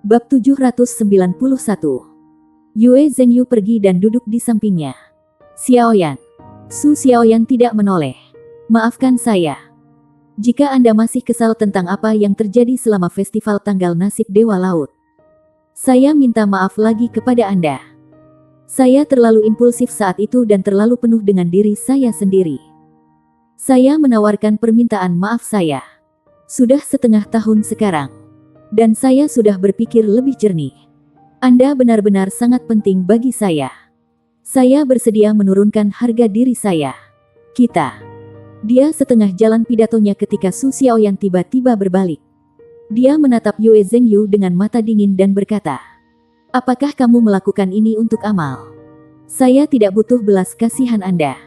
Bab 791. Yue Zhengyu pergi dan duduk di sampingnya. Xiaoyan. Su Xiaoyan tidak menoleh. Maafkan saya. Jika Anda masih kesal tentang apa yang terjadi selama festival tanggal nasib Dewa Laut. Saya minta maaf lagi kepada Anda. Saya terlalu impulsif saat itu dan terlalu penuh dengan diri saya sendiri. Saya menawarkan permintaan maaf saya. Sudah setengah tahun sekarang. Dan saya sudah berpikir lebih jernih. Anda benar-benar sangat penting bagi saya. Saya bersedia menurunkan harga diri saya. Kita. Dia setengah jalan pidatonya ketika Su Xiaoyan tiba-tiba berbalik. Dia menatap Yue Zhengyu dengan mata dingin dan berkata, "Apakah kamu melakukan ini untuk amal? Saya tidak butuh belas kasihan Anda.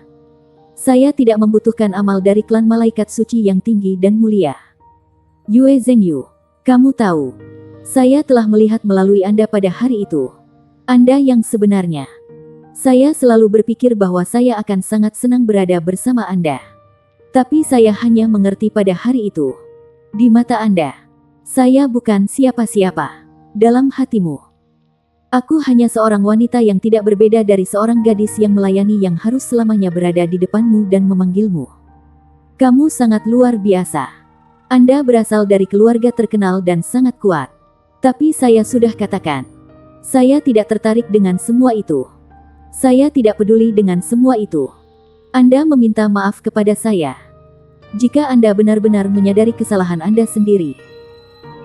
Saya tidak membutuhkan amal dari klan malaikat suci yang tinggi dan mulia." Yue Zhengyu, kamu tahu, saya telah melihat melalui Anda pada hari itu. Anda yang sebenarnya. Saya selalu berpikir bahwa saya akan sangat senang berada bersama Anda. Tapi saya hanya mengerti pada hari itu. Di mata Anda, saya bukan siapa-siapa. Dalam hatimu, aku hanya seorang wanita yang tidak berbeda dari seorang gadis yang melayani yang harus selamanya berada di depanmu dan memanggilmu. Kamu sangat luar biasa. Anda berasal dari keluarga terkenal dan sangat kuat. Tapi saya sudah katakan, saya tidak tertarik dengan semua itu. Saya tidak peduli dengan semua itu. Anda meminta maaf kepada saya. Jika Anda benar-benar menyadari kesalahan Anda sendiri,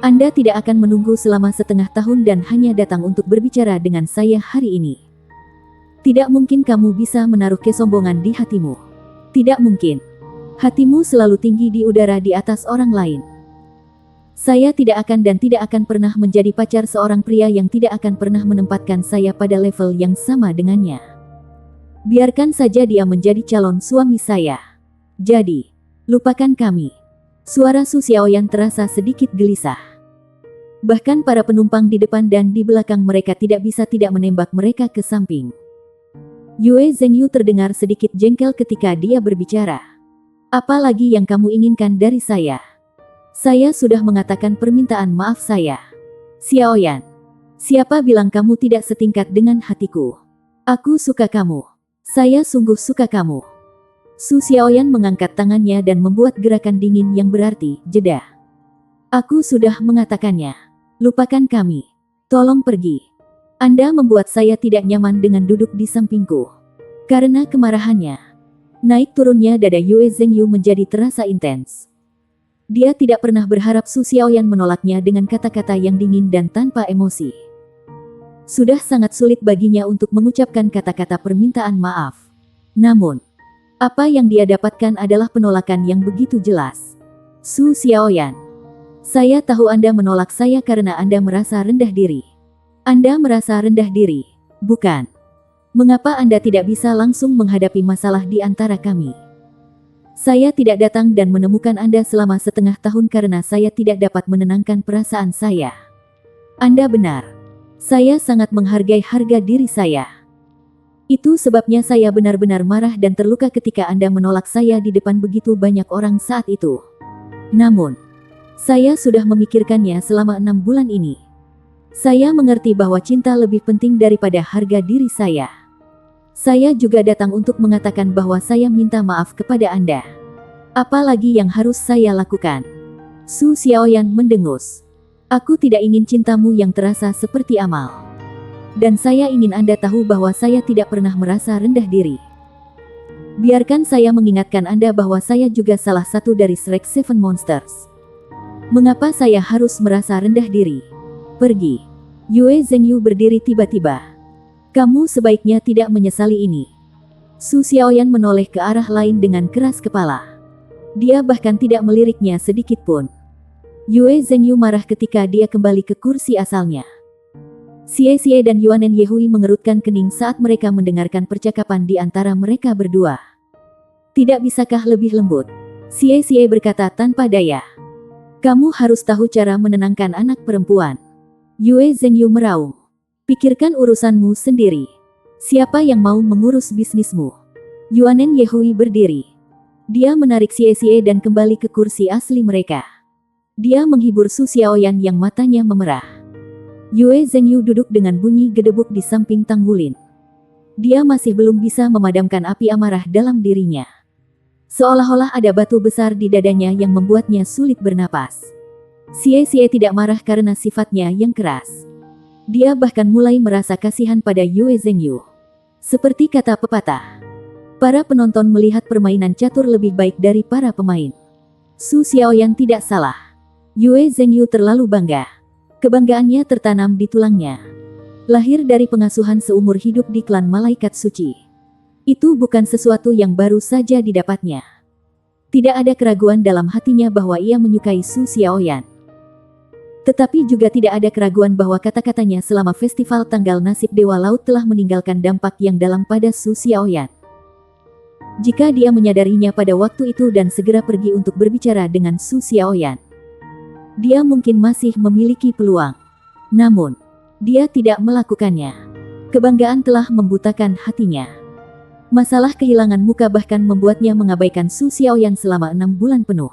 Anda tidak akan menunggu selama setengah tahun dan hanya datang untuk berbicara dengan saya hari ini. Tidak mungkin kamu bisa menaruh kesombongan di hatimu. Tidak mungkin. Hatimu selalu tinggi di udara di atas orang lain. Saya tidak akan dan tidak akan pernah menjadi pacar seorang pria yang tidak akan pernah menempatkan saya pada level yang sama dengannya. Biarkan saja dia menjadi calon suami saya. Jadi, lupakan kami. Suara Su Xiaoyan terasa sedikit gelisah. Bahkan para penumpang di depan dan di belakang mereka tidak bisa tidak menembak mereka ke samping. Yue Zhengyu terdengar sedikit jengkel ketika dia berbicara. Apa lagi yang kamu inginkan dari saya? Saya sudah mengatakan permintaan maaf saya. Xiaoyan, siapa bilang kamu tidak setingkat dengan hatiku? Aku suka kamu. Saya sungguh suka kamu. Su Xiaoyan mengangkat tangannya dan membuat gerakan dingin yang berarti jeda. Aku sudah mengatakannya. Lupakan kami. Tolong pergi. Anda membuat saya tidak nyaman dengan duduk di sampingku. Karena kemarahannya. Naik turunnya dada Yue Zhengyu menjadi terasa intens. Dia tidak pernah berharap Su Xiaoyan menolaknya dengan kata-kata yang dingin dan tanpa emosi. Sudah sangat sulit baginya untuk mengucapkan kata-kata permintaan maaf. Namun, apa yang dia dapatkan adalah penolakan yang begitu jelas. Su Xiaoyan, saya tahu Anda menolak saya karena Anda merasa rendah diri. Anda merasa rendah diri, bukan? Mengapa Anda tidak bisa langsung menghadapi masalah di antara kami? Saya tidak datang dan menemukan Anda selama setengah tahun karena saya tidak dapat menenangkan perasaan saya. Anda benar. Saya sangat menghargai harga diri saya. Itu sebabnya saya benar-benar marah dan terluka ketika Anda menolak saya di depan begitu banyak orang saat itu. Namun, saya sudah memikirkannya selama 6 bulan ini. Saya mengerti bahwa cinta lebih penting daripada harga diri saya. Saya juga datang untuk mengatakan bahwa saya minta maaf kepada Anda. Apa lagi yang harus saya lakukan? Su Xiaoyan mendengus. Aku tidak ingin cintamu yang terasa seperti amal. Dan saya ingin Anda tahu bahwa saya tidak pernah merasa rendah diri. Biarkan saya mengingatkan Anda bahwa saya juga salah satu dari Shrek Seven Monsters. Mengapa saya harus merasa rendah diri? Pergi. Yue Zhengyu berdiri tiba-tiba. Kamu sebaiknya tidak menyesali ini. Su Xiaoyan menoleh ke arah lain dengan keras kepala. Dia bahkan tidak meliriknya sedikit pun. Yue Zhengyu marah ketika dia kembali ke kursi asalnya. Xie Xie dan Yuanen Yehui mengerutkan kening saat mereka mendengarkan percakapan di antara mereka berdua. Tidak bisakah lebih lembut? Xie Xie berkata tanpa daya. Kamu harus tahu cara menenangkan anak perempuan. Yue Zhengyu meraung. Pikirkan urusanmu sendiri. Siapa yang mau mengurus bisnismu? Yuanen Yehui berdiri. Dia menarik Xie Xie dan kembali ke kursi asli mereka. Dia menghibur Su Xiaoyan yang matanya memerah. Yue Zhengyu duduk dengan bunyi gedebuk di samping Tang Wulin. Dia masih belum bisa memadamkan api amarah dalam dirinya. Seolah-olah ada batu besar di dadanya yang membuatnya sulit bernapas. Xie tidak marah karena sifatnya yang keras. Dia bahkan mulai merasa kasihan pada Yue Zhengyu. Seperti kata pepatah, para penonton melihat permainan catur lebih baik dari para pemain. Su Xiaoyan tidak salah. Yue Zhengyu terlalu bangga. Kebanggaannya tertanam di tulangnya. Lahir dari pengasuhan seumur hidup di klan malaikat suci. Itu bukan sesuatu yang baru saja didapatnya. Tidak ada keraguan dalam hatinya bahwa ia menyukai Su Xiaoyan. Tetapi juga tidak ada keraguan bahwa kata-katanya selama festival tanggal nasib Dewa Laut telah meninggalkan dampak yang dalam pada Su Xiaoyan. Jika dia menyadarinya pada waktu itu dan segera pergi untuk berbicara dengan Su Xiaoyan, dia mungkin masih memiliki peluang. Namun, dia tidak melakukannya. Kebanggaan telah membutakan hatinya. Masalah kehilangan muka bahkan membuatnya mengabaikan Su Xiaoyan selama 6 bulan penuh.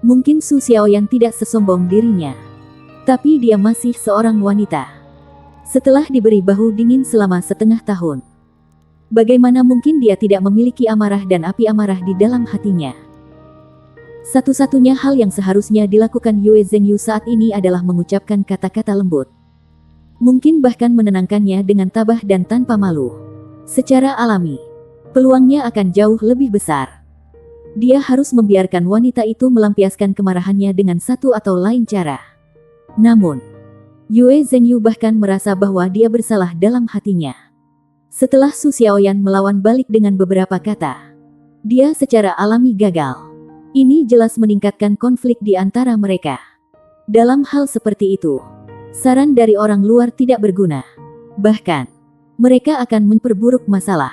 Mungkin Su Xiaoyan tidak sesombong dirinya. Tapi dia masih seorang wanita. Setelah diberi bahu dingin selama setengah tahun, bagaimana mungkin dia tidak memiliki amarah dan api amarah di dalam hatinya? Satu-satunya hal yang seharusnya dilakukan Yue Zhengyu saat ini adalah mengucapkan kata-kata lembut. Mungkin bahkan menenangkannya dengan tabah dan tanpa malu. Secara alami, peluangnya akan jauh lebih besar. Dia harus membiarkan wanita itu melampiaskan kemarahannya dengan satu atau lain cara. Namun, Yue Zhengyu bahkan merasa bahwa dia bersalah dalam hatinya. Setelah Su Xiaoyan melawan balik dengan beberapa kata, dia secara alami gagal. Ini jelas meningkatkan konflik di antara mereka. Dalam hal seperti itu, saran dari orang luar tidak berguna. Bahkan, mereka akan memperburuk masalah.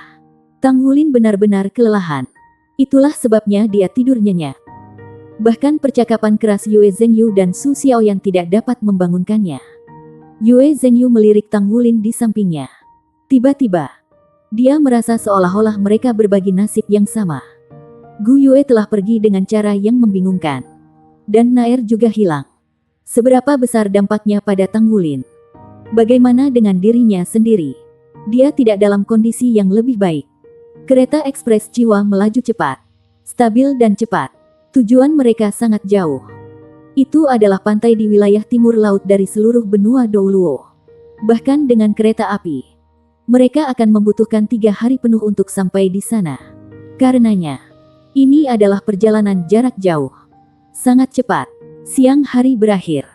Tang Wulin benar-benar kelelahan. Itulah sebabnya dia tidur nyenyak. Bahkan percakapan keras Yue Zhengyu dan Su Xiaoyan tidak dapat membangunkannya. Yue Zhengyu melirik Tang Wulin di sampingnya. Tiba-tiba, dia merasa seolah-olah mereka berbagi nasib yang sama. Gu Yue telah pergi dengan cara yang membingungkan. Dan Naer juga hilang. Seberapa besar dampaknya pada Tang Wulin? Bagaimana dengan dirinya sendiri? Dia tidak dalam kondisi yang lebih baik. Kereta ekspres jiwa melaju cepat, stabil dan cepat. Tujuan mereka sangat jauh. Itu adalah pantai di wilayah timur laut dari seluruh benua Douluo. Bahkan dengan kereta api, mereka akan membutuhkan 3 hari penuh untuk sampai di sana. Karenanya, ini adalah perjalanan jarak jauh. Sangat cepat. Siang hari berakhir.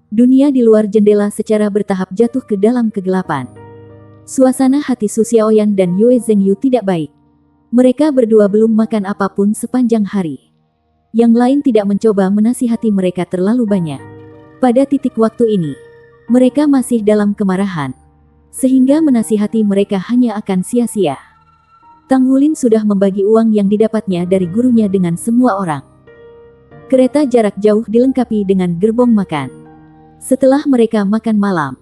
Dunia di luar jendela secara bertahap jatuh ke dalam kegelapan. Suasana hati Su Xiaoyan dan Yue Zhengyu tidak baik. Mereka berdua belum makan apapun sepanjang hari. Yang lain tidak mencoba menasihati mereka terlalu banyak. Pada titik waktu ini, mereka masih dalam kemarahan. Sehingga menasihati mereka hanya akan sia-sia. Tang Wulin sudah membagi uang yang didapatnya dari gurunya dengan semua orang. Kereta jarak jauh dilengkapi dengan gerbong makan. Setelah mereka makan malam,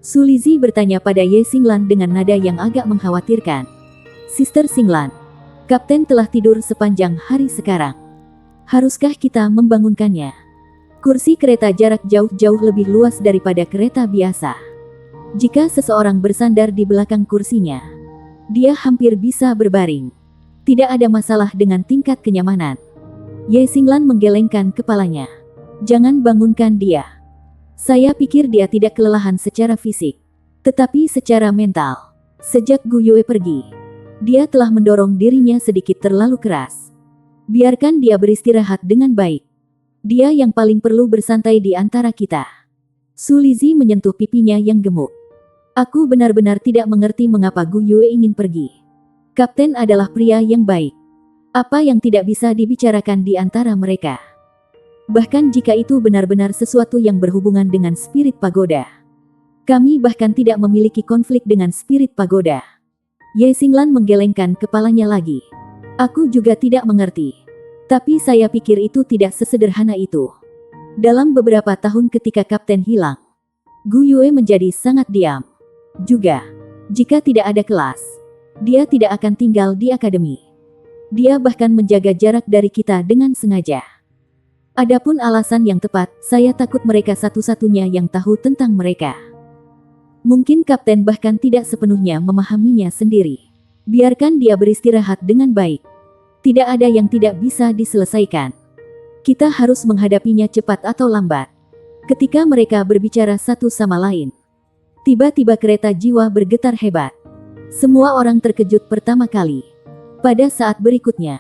Su Lizi bertanya pada Ye Xinglan dengan nada yang agak mengkhawatirkan. Sister Xinglan, Kapten telah tidur sepanjang hari sekarang. Haruskah kita membangunkannya? Kursi kereta jarak jauh lebih luas daripada kereta biasa. Jika seseorang bersandar di belakang kursinya, dia hampir bisa berbaring. Tidak ada masalah dengan tingkat kenyamanan. Ye Xinglan menggelengkan kepalanya. Jangan bangunkan dia. Saya pikir dia tidak kelelahan secara fisik, tetapi secara mental. Sejak Gu Yue pergi, dia telah mendorong dirinya sedikit terlalu keras. Biarkan dia beristirahat dengan baik. Dia yang paling perlu bersantai di antara kita. Su Lizi menyentuh pipinya yang gemuk. Aku benar-benar tidak mengerti mengapa Gu Yue ingin pergi. Kapten adalah pria yang baik. Apa yang tidak bisa dibicarakan di antara mereka? Bahkan jika itu benar-benar sesuatu yang berhubungan dengan spirit pagoda. Kami bahkan tidak memiliki konflik dengan spirit pagoda. Ye Xinglan menggelengkan kepalanya lagi. Aku juga tidak mengerti. Tapi saya pikir itu tidak sesederhana itu. Dalam beberapa tahun ketika Kapten hilang, Gu Yue menjadi sangat diam. Juga, jika tidak ada kelas, dia tidak akan tinggal di akademi. Dia bahkan menjaga jarak dari kita dengan sengaja. Adapun alasan yang tepat, saya takut mereka satu-satunya yang tahu tentang mereka. Mungkin kapten bahkan tidak sepenuhnya memahaminya sendiri. Biarkan dia beristirahat dengan baik. Tidak ada yang tidak bisa diselesaikan. Kita harus menghadapinya cepat atau lambat. Ketika mereka berbicara satu sama lain, tiba-tiba kereta jiwa bergetar hebat. Semua orang terkejut pertama kali. Pada saat berikutnya,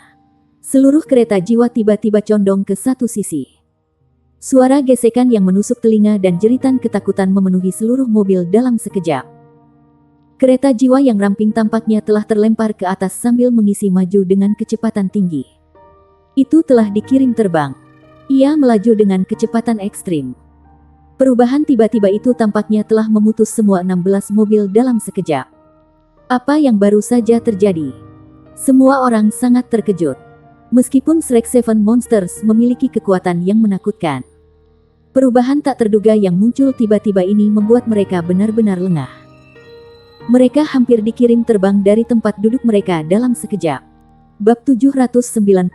seluruh kereta jiwa tiba-tiba condong ke satu sisi. Suara gesekan yang menusuk telinga dan jeritan ketakutan memenuhi seluruh mobil dalam sekejap. Kereta jiwa yang ramping tampaknya telah terlempar ke atas sambil mengisi maju dengan kecepatan tinggi. Itu telah dikirim terbang. Ia melaju dengan kecepatan ekstrim. Perubahan tiba-tiba itu tampaknya telah memutus semua 16 mobil dalam sekejap. Apa yang baru saja terjadi? Semua orang sangat terkejut. Meskipun Shrek Seven Monsters memiliki kekuatan yang menakutkan, perubahan tak terduga yang muncul tiba-tiba ini membuat mereka benar-benar lengah. Mereka hampir dikirim terbang dari tempat duduk mereka dalam sekejap. Bab 792.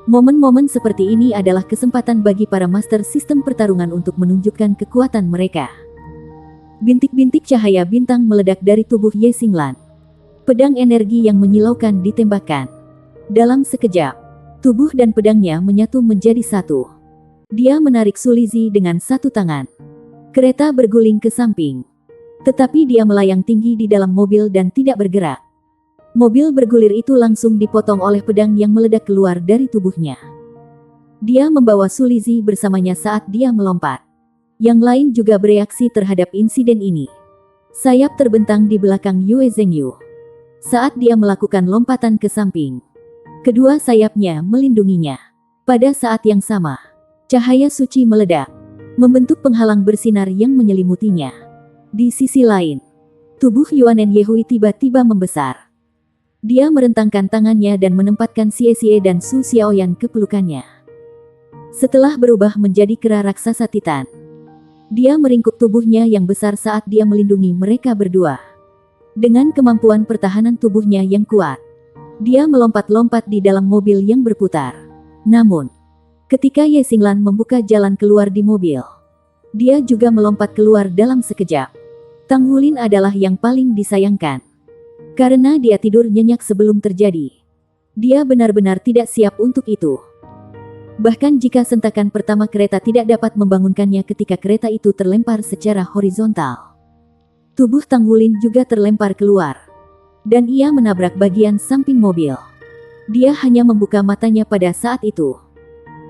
Momen-momen seperti ini adalah kesempatan bagi para master sistem pertarungan untuk menunjukkan kekuatan mereka. Bintik-bintik cahaya bintang meledak dari tubuh Ye Xinglan. Pedang energi yang menyilaukan ditembakkan. Dalam sekejap, tubuh dan pedangnya menyatu menjadi satu. Dia menarik Sulizi dengan satu tangan. Kereta berguling ke samping. Tetapi dia melayang tinggi di dalam mobil dan tidak bergerak. Mobil bergulir itu langsung dipotong oleh pedang yang meledak keluar dari tubuhnya. Dia membawa Sulizi bersamanya saat dia melompat. Yang lain juga bereaksi terhadap insiden ini. Sayap terbentang di belakang Yue Zhengyu. Saat dia melakukan lompatan ke samping, kedua sayapnya melindunginya. Pada saat yang sama, cahaya suci meledak, membentuk penghalang bersinar yang menyelimutinya. Di sisi lain, tubuh Yuanen Yehui tiba-tiba membesar. Dia merentangkan tangannya dan menempatkan Xie Xie dan Su Xiaoyan ke pelukannya. Setelah berubah menjadi kera raksasa Titan, dia meringkuk tubuhnya yang besar saat dia melindungi mereka berdua. Dengan kemampuan pertahanan tubuhnya yang kuat, dia melompat-lompat di dalam mobil yang berputar. Namun, ketika Ye Xinglan membuka jalan keluar di mobil, dia juga melompat keluar dalam sekejap. Tang Wulin adalah yang paling disayangkan. Karena dia tidur nyenyak sebelum terjadi. Dia benar-benar tidak siap untuk itu. Bahkan jika sentakan pertama kereta tidak dapat membangunkannya ketika kereta itu terlempar secara horizontal, tubuh Tang Wulin juga terlempar keluar. Dan ia menabrak bagian samping mobil. Dia hanya membuka matanya pada saat itu.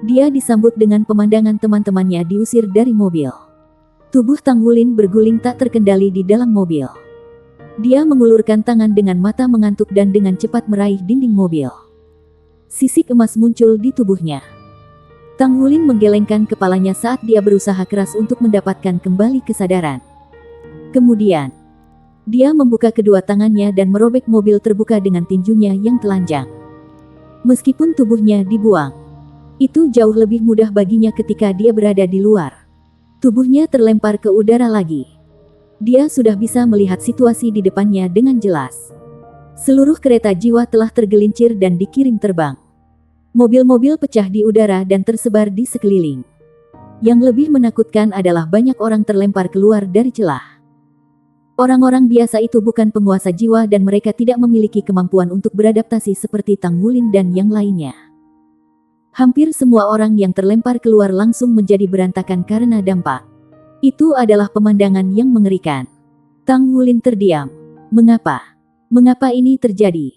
Dia disambut dengan pemandangan teman-temannya diusir dari mobil. Tubuh Tang Wulin berguling tak terkendali di dalam mobil. Dia mengulurkan tangan dengan mata mengantuk dan dengan cepat meraih dinding mobil. Sisik emas muncul di tubuhnya. Tang Wulin menggelengkan kepalanya saat dia berusaha keras untuk mendapatkan kembali kesadaran. Kemudian, dia membuka kedua tangannya dan merobek mobil terbuka dengan tinjunya yang telanjang. Meskipun tubuhnya dibuang, itu jauh lebih mudah baginya ketika dia berada di luar. Tubuhnya terlempar ke udara lagi. Dia sudah bisa melihat situasi di depannya dengan jelas. Seluruh kereta jiwa telah tergelincir dan dikirim terbang. Mobil-mobil pecah di udara dan tersebar di sekeliling. Yang lebih menakutkan adalah banyak orang terlempar keluar dari celah. Orang-orang biasa itu bukan penguasa jiwa dan mereka tidak memiliki kemampuan untuk beradaptasi seperti Tang Wulin dan yang lainnya. Hampir semua orang yang terlempar keluar langsung menjadi berantakan karena dampak. Itu adalah pemandangan yang mengerikan. Tang Wulin terdiam. Mengapa? Mengapa ini terjadi?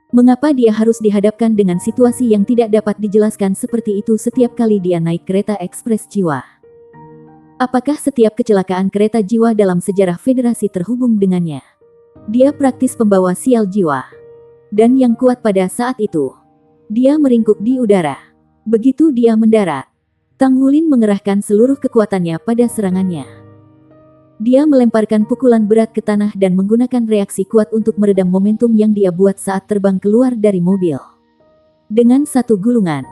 Mengapa dia harus dihadapkan dengan situasi yang tidak dapat dijelaskan seperti itu setiap kali dia naik kereta ekspres jiwa? Apakah setiap kecelakaan kereta jiwa dalam sejarah federasi terhubung dengannya? Dia praktis pembawa sial jiwa. Dan yang kuat pada saat itu, dia meringkuk di udara. Begitu dia mendarat, Tang Wulin mengerahkan seluruh kekuatannya pada serangannya. Dia melemparkan pukulan berat ke tanah dan menggunakan reaksi kuat untuk meredam momentum yang dia buat saat terbang keluar dari mobil. Dengan satu gulungan,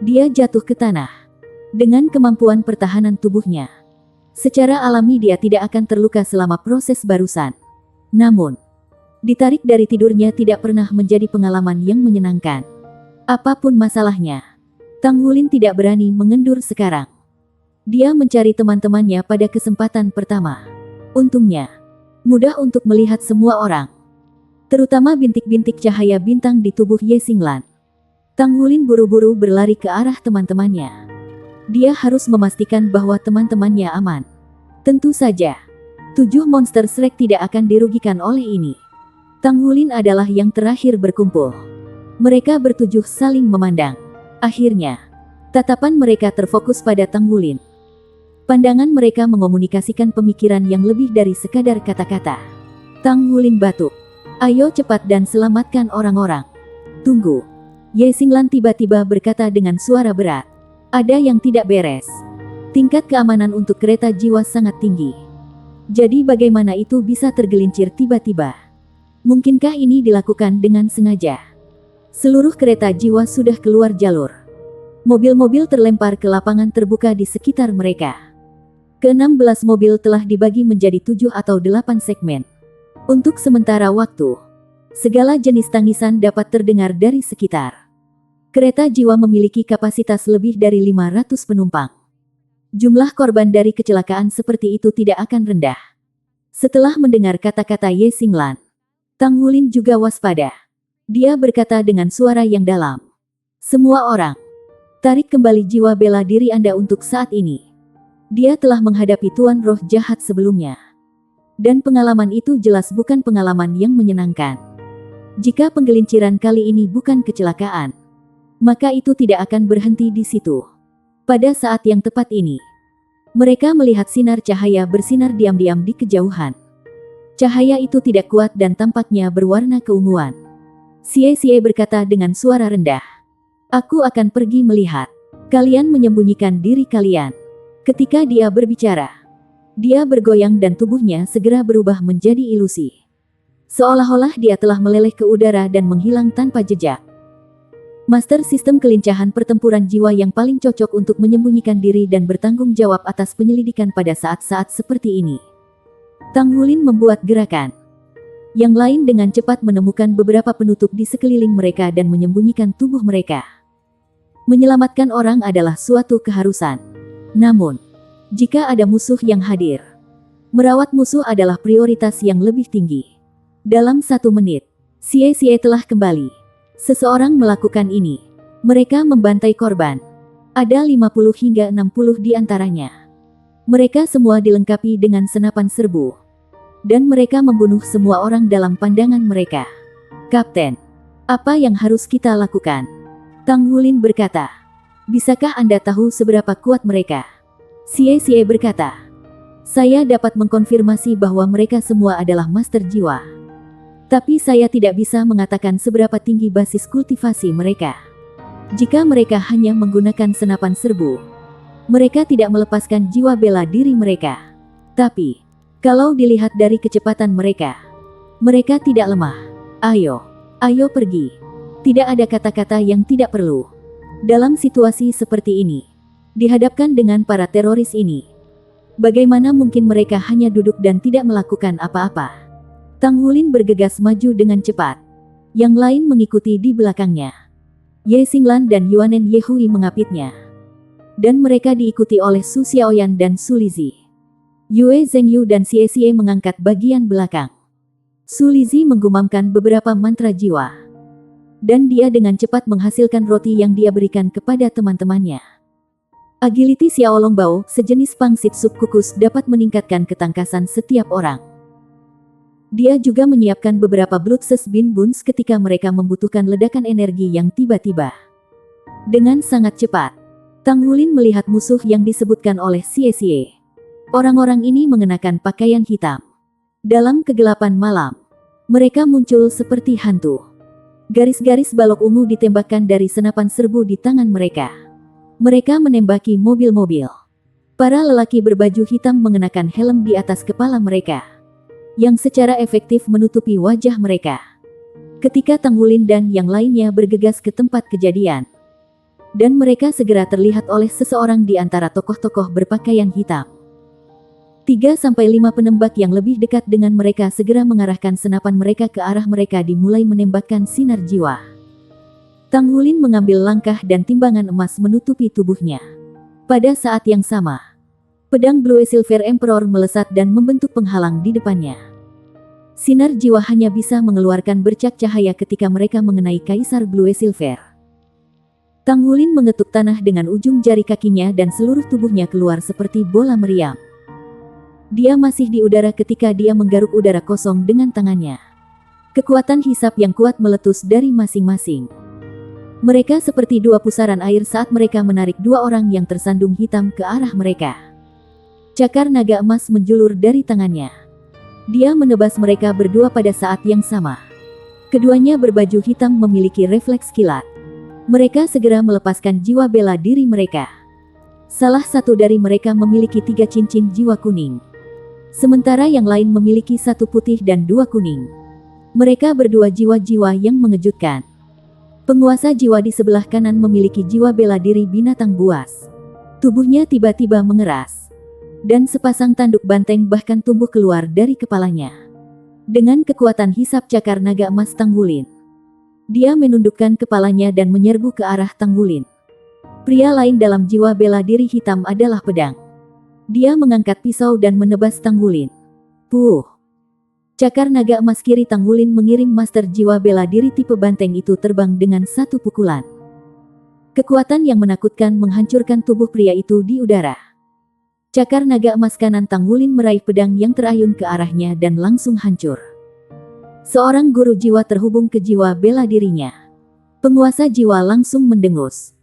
dia jatuh ke tanah. Dengan kemampuan pertahanan tubuhnya, secara alami dia tidak akan terluka selama proses barusan. Namun, ditarik dari tidurnya tidak pernah menjadi pengalaman yang menyenangkan. Apapun masalahnya, Tang Wulin tidak berani mengendur sekarang. Dia mencari teman-temannya pada kesempatan pertama. Untungnya, mudah untuk melihat semua orang, terutama bintik-bintik cahaya bintang di tubuh Ye Xinglan. Tang Wulin buru-buru berlari ke arah teman-temannya. Dia harus memastikan bahwa teman-temannya aman. Tentu saja, 7 monster Shrek tidak akan dirugikan oleh ini. Tang Wulin adalah yang terakhir berkumpul. Mereka bertujuh saling memandang. Akhirnya, tatapan mereka terfokus pada Tang Wulin. Pandangan mereka mengomunikasikan pemikiran yang lebih dari sekadar kata-kata. Tang Wulin batuk. Ayo cepat dan selamatkan orang-orang. Tunggu. Ye Xinglan tiba-tiba berkata dengan suara berat. Ada yang tidak beres. Tingkat keamanan untuk kereta jiwa sangat tinggi. Jadi bagaimana itu bisa tergelincir tiba-tiba? Mungkinkah ini dilakukan dengan sengaja? Seluruh kereta jiwa sudah keluar jalur. Mobil-mobil terlempar ke lapangan terbuka di sekitar mereka. Ke-16 mobil telah dibagi menjadi 7 atau 8 segmen. Untuk sementara waktu, segala jenis tangisan dapat terdengar dari sekitar. Kereta jiwa memiliki kapasitas lebih dari 500 penumpang. Jumlah korban dari kecelakaan seperti itu tidak akan rendah. Setelah mendengar kata-kata Ye Xinglan, Tang Wulin juga waspada. Dia berkata dengan suara yang dalam. Semua orang, tarik kembali jiwa bela diri Anda untuk saat ini. Dia telah menghadapi tuan roh jahat sebelumnya. Dan pengalaman itu jelas bukan pengalaman yang menyenangkan. Jika penggelinciran kali ini bukan kecelakaan, maka itu tidak akan berhenti di situ. Pada saat yang tepat ini, mereka melihat sinar cahaya bersinar diam-diam di kejauhan. Cahaya itu tidak kuat dan tampaknya berwarna keunguan. Xie berkata dengan suara rendah. Aku akan pergi melihat. Kalian menyembunyikan diri kalian. Ketika dia berbicara, dia bergoyang dan tubuhnya segera berubah menjadi ilusi. Seolah-olah dia telah meleleh ke udara dan menghilang tanpa jejak. Master sistem kelincahan pertempuran jiwa yang paling cocok untuk menyembunyikan diri dan bertanggung jawab atas penyelidikan pada saat-saat seperti ini. Tang Wulin membuat gerakan. Yang lain dengan cepat menemukan beberapa penutup di sekeliling mereka dan menyembunyikan tubuh mereka. Menyelamatkan orang adalah suatu keharusan. Namun, jika ada musuh yang hadir, merawat musuh adalah prioritas yang lebih tinggi. Dalam 1 menit, Xie telah kembali. Seseorang melakukan ini. Mereka membantai korban. Ada 50 hingga 60 di antaranya. Mereka semua dilengkapi dengan senapan serbu. Dan mereka membunuh semua orang dalam pandangan mereka. Kapten, apa yang harus kita lakukan? Tang Wulin berkata. Bisakah Anda tahu seberapa kuat mereka? Xie berkata. Saya dapat mengkonfirmasi bahwa mereka semua adalah master jiwa. Tapi saya tidak bisa mengatakan seberapa tinggi basis kultivasi mereka. Jika mereka hanya menggunakan senapan serbu, mereka tidak melepaskan jiwa bela diri mereka. Tapi, kalau dilihat dari kecepatan mereka, mereka tidak lemah. Ayo pergi. Tidak ada kata-kata yang tidak perlu. Dalam situasi seperti ini, dihadapkan dengan para teroris ini, bagaimana mungkin mereka hanya duduk dan tidak melakukan apa-apa? Tang Wulin bergegas maju dengan cepat. Yang lain mengikuti di belakangnya. Ye Xinglan dan Yuanen Yehui mengapitnya. Dan mereka diikuti oleh Su Xiaoyan dan Su Lizi. Yue Zhengyu dan Xie mengangkat bagian belakang. Su Lizi menggumamkan beberapa mantra jiwa. Dan dia dengan cepat menghasilkan roti yang dia berikan kepada teman-temannya. Agility Xiao Longbao, sejenis pangsit sup kukus, dapat meningkatkan ketangkasan setiap orang. Dia juga menyiapkan beberapa Bloodses Bean Buns ketika mereka membutuhkan ledakan energi yang tiba-tiba. Dengan sangat cepat, Tang Wulin melihat musuh yang disebutkan oleh Xie. Orang-orang ini mengenakan pakaian hitam. Dalam kegelapan malam, mereka muncul seperti hantu. Garis-garis balok ungu ditembakkan dari senapan serbu di tangan mereka. Mereka menembaki mobil-mobil. Para lelaki berbaju hitam mengenakan helm di atas kepala mereka, yang secara efektif menutupi wajah mereka. Ketika Tang Wulin dan yang lainnya bergegas ke tempat kejadian, dan mereka segera terlihat oleh seseorang di antara tokoh-tokoh berpakaian hitam. 3-5 penembak yang lebih dekat dengan mereka segera mengarahkan senapan mereka ke arah mereka dimulai menembakkan sinar jiwa. Tang Hulin mengambil langkah dan timbangan emas menutupi tubuhnya. Pada saat yang sama, pedang Blue Silver Emperor melesat dan membentuk penghalang di depannya. Sinar jiwa hanya bisa mengeluarkan bercak cahaya ketika mereka mengenai Kaisar Blue Silver. Tang Hulin mengetuk tanah dengan ujung jari kakinya dan seluruh tubuhnya keluar seperti bola meriam. Dia masih di udara ketika dia menggaruk udara kosong dengan tangannya. Kekuatan hisap yang kuat meletus dari masing-masing. Mereka seperti dua pusaran air saat mereka menarik dua orang yang tersandung hitam ke arah mereka. Cakar naga emas menjulur dari tangannya. Dia menebas mereka berdua pada saat yang sama. Keduanya berbaju hitam memiliki refleks kilat. Mereka segera melepaskan jiwa bela diri mereka. Salah satu dari mereka memiliki 3 cincin jiwa kuning. Sementara yang lain memiliki 1 putih dan 2 kuning. Mereka berdua jiwa-jiwa yang mengejutkan. Penguasa jiwa di sebelah kanan memiliki jiwa bela diri binatang buas. Tubuhnya tiba-tiba mengeras. Dan sepasang tanduk banteng bahkan tumbuh keluar dari kepalanya. Dengan kekuatan hisap cakar naga emas Tang Hulin, dia menundukkan kepalanya dan menyerbu ke arah Tang Hulin. Pria lain dalam jiwa bela diri hitam adalah pedang. Dia mengangkat pisau dan menebas Tang Hulin. Puh! Cakar naga emas kiri Tang Hulin mengirim master jiwa bela diri tipe banteng itu terbang dengan 1 pukulan. Kekuatan yang menakutkan menghancurkan tubuh pria itu di udara. Cakar naga emas kanan Tang Hulin meraih pedang yang terayun ke arahnya dan langsung hancur. Seorang guru jiwa terhubung ke jiwa bela dirinya. Penguasa jiwa langsung mendengus.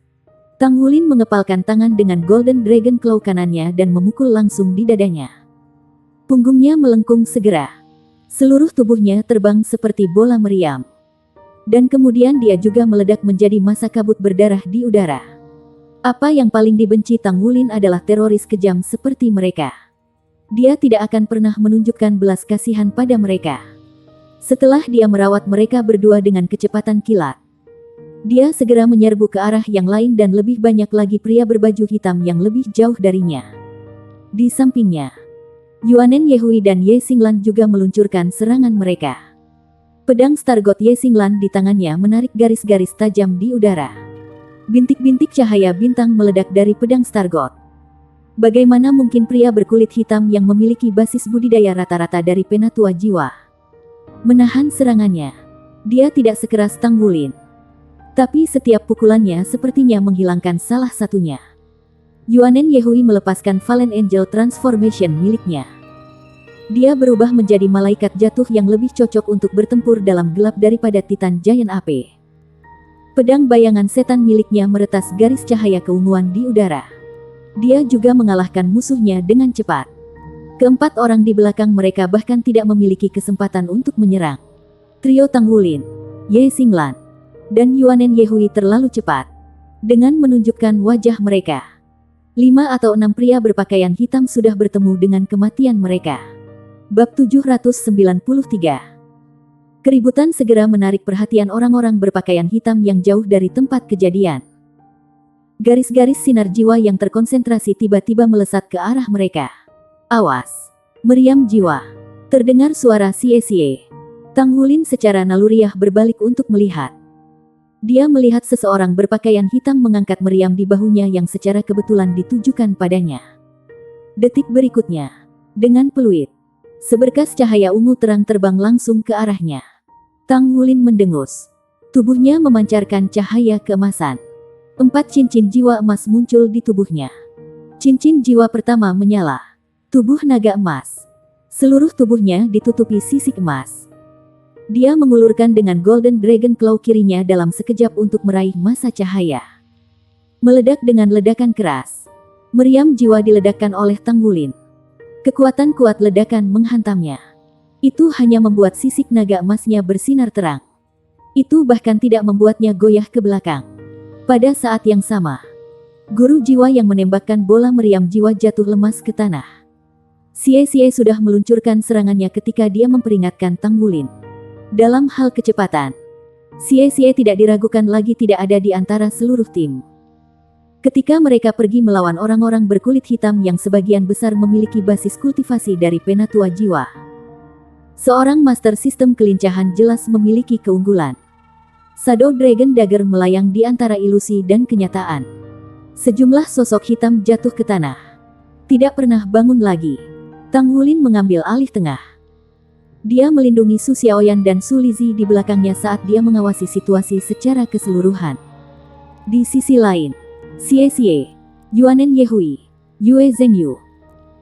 Tang Hulin mengepalkan tangan dengan Golden Dragon Claw kanannya dan memukul langsung di dadanya. Punggungnya melengkung segera. Seluruh tubuhnya terbang seperti bola meriam. Dan kemudian dia juga meledak menjadi massa kabut berdarah di udara. Apa yang paling dibenci Tang Hulin adalah teroris kejam seperti mereka. Dia tidak akan pernah menunjukkan belas kasihan pada mereka. Setelah dia merawat mereka berdua dengan kecepatan kilat, dia segera menyerbu ke arah yang lain dan lebih banyak lagi pria berbaju hitam yang lebih jauh darinya. Di sampingnya, Yuanen Yehui dan Ye Xinglan juga meluncurkan serangan mereka. Pedang Stargot Ye Xinglan di tangannya menarik garis-garis tajam di udara. Bintik-bintik cahaya bintang meledak dari pedang Stargot. Bagaimana mungkin pria berkulit hitam yang memiliki basis budidaya rata-rata dari penatua jiwa menahan serangannya? Dia tidak sekeras Tang Hulin. Tapi setiap pukulannya sepertinya menghilangkan salah satunya. Yuanen Yehui melepaskan Fallen Angel Transformation miliknya. Dia berubah menjadi malaikat jatuh yang lebih cocok untuk bertempur dalam gelap daripada Titan Giant AP. Pedang bayangan setan miliknya meretas garis cahaya keunguan di udara. Dia juga mengalahkan musuhnya dengan cepat. Keempat orang di belakang mereka bahkan tidak memiliki kesempatan untuk menyerang. Trio Tang Hulin, Ye Xinglan, dan Yuanen Yehui terlalu cepat. Dengan menunjukkan wajah mereka, 5 atau 6 pria berpakaian hitam sudah bertemu dengan kematian mereka. Bab 793. Keributan segera menarik perhatian orang-orang berpakaian hitam yang jauh dari tempat kejadian. Garis-garis sinar jiwa yang terkonsentrasi tiba-tiba melesat ke arah mereka. Awas! Meriam jiwa! Terdengar suara sie-sie. Tang Hulin secara naluriah berbalik untuk melihat. Dia melihat seseorang berpakaian hitam mengangkat meriam di bahunya yang secara kebetulan ditujukan padanya. Detik berikutnya, dengan peluit, seberkas cahaya ungu terang terbang langsung ke arahnya. Tang Hulin mendengus. Tubuhnya memancarkan cahaya keemasan. 4 cincin jiwa emas muncul di tubuhnya. Cincin jiwa pertama menyala. Tubuh naga emas. Seluruh tubuhnya ditutupi sisik emas. Dia mengulurkan dengan Golden Dragon Claw kirinya dalam sekejap untuk meraih massa cahaya. Meledak dengan ledakan keras. Meriam jiwa diledakkan oleh Tang Hulin. Kekuatan kuat ledakan menghantamnya. Itu hanya membuat sisik naga emasnya bersinar terang. Itu bahkan tidak membuatnya goyah ke belakang. Pada saat yang sama, guru jiwa yang menembakkan bola meriam jiwa jatuh lemas ke tanah. Sie-sie sudah meluncurkan serangannya ketika dia memperingatkan Tang Hulin. Dalam hal kecepatan, sie-sie tidak diragukan lagi tidak ada di antara seluruh tim. Ketika mereka pergi melawan orang-orang berkulit hitam yang sebagian besar memiliki basis kultivasi dari penatua jiwa, seorang master sistem kelincahan jelas memiliki keunggulan. Shadow Dragon Dagger melayang di antara ilusi dan kenyataan. Sejumlah sosok hitam jatuh ke tanah. Tidak pernah bangun lagi. Tang Wulin mengambil alih tengah. Dia melindungi Su Xiaoyan dan Su Lizhi di belakangnya saat dia mengawasi situasi secara keseluruhan. Di sisi lain, Xie Xie, Yuanen Yehui, Yue Zhengyu,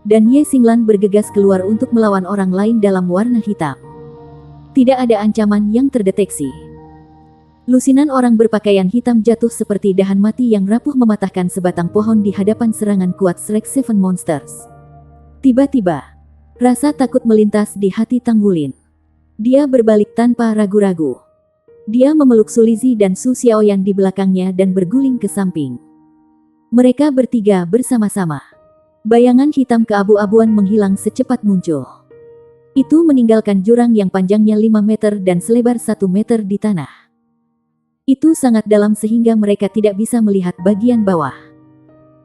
dan Ye Xinglan bergegas keluar untuk melawan orang lain dalam warna hitam. Tidak ada ancaman yang terdeteksi. Lusinan orang berpakaian hitam jatuh seperti dahan mati yang rapuh mematahkan sebatang pohon di hadapan serangan kuat Shrek Seven Monsters. Tiba-tiba, rasa takut melintas di hati Tang Wulin. Dia berbalik tanpa ragu-ragu. Dia memeluk Su Lizhi dan Su Xiaoyan di belakangnya dan berguling ke samping. Mereka bertiga bersama-sama. Bayangan hitam keabu-abuan menghilang secepat muncul. Itu meninggalkan jurang yang panjangnya 5 meter dan selebar 1 meter di tanah. Itu sangat dalam sehingga mereka tidak bisa melihat bagian bawah.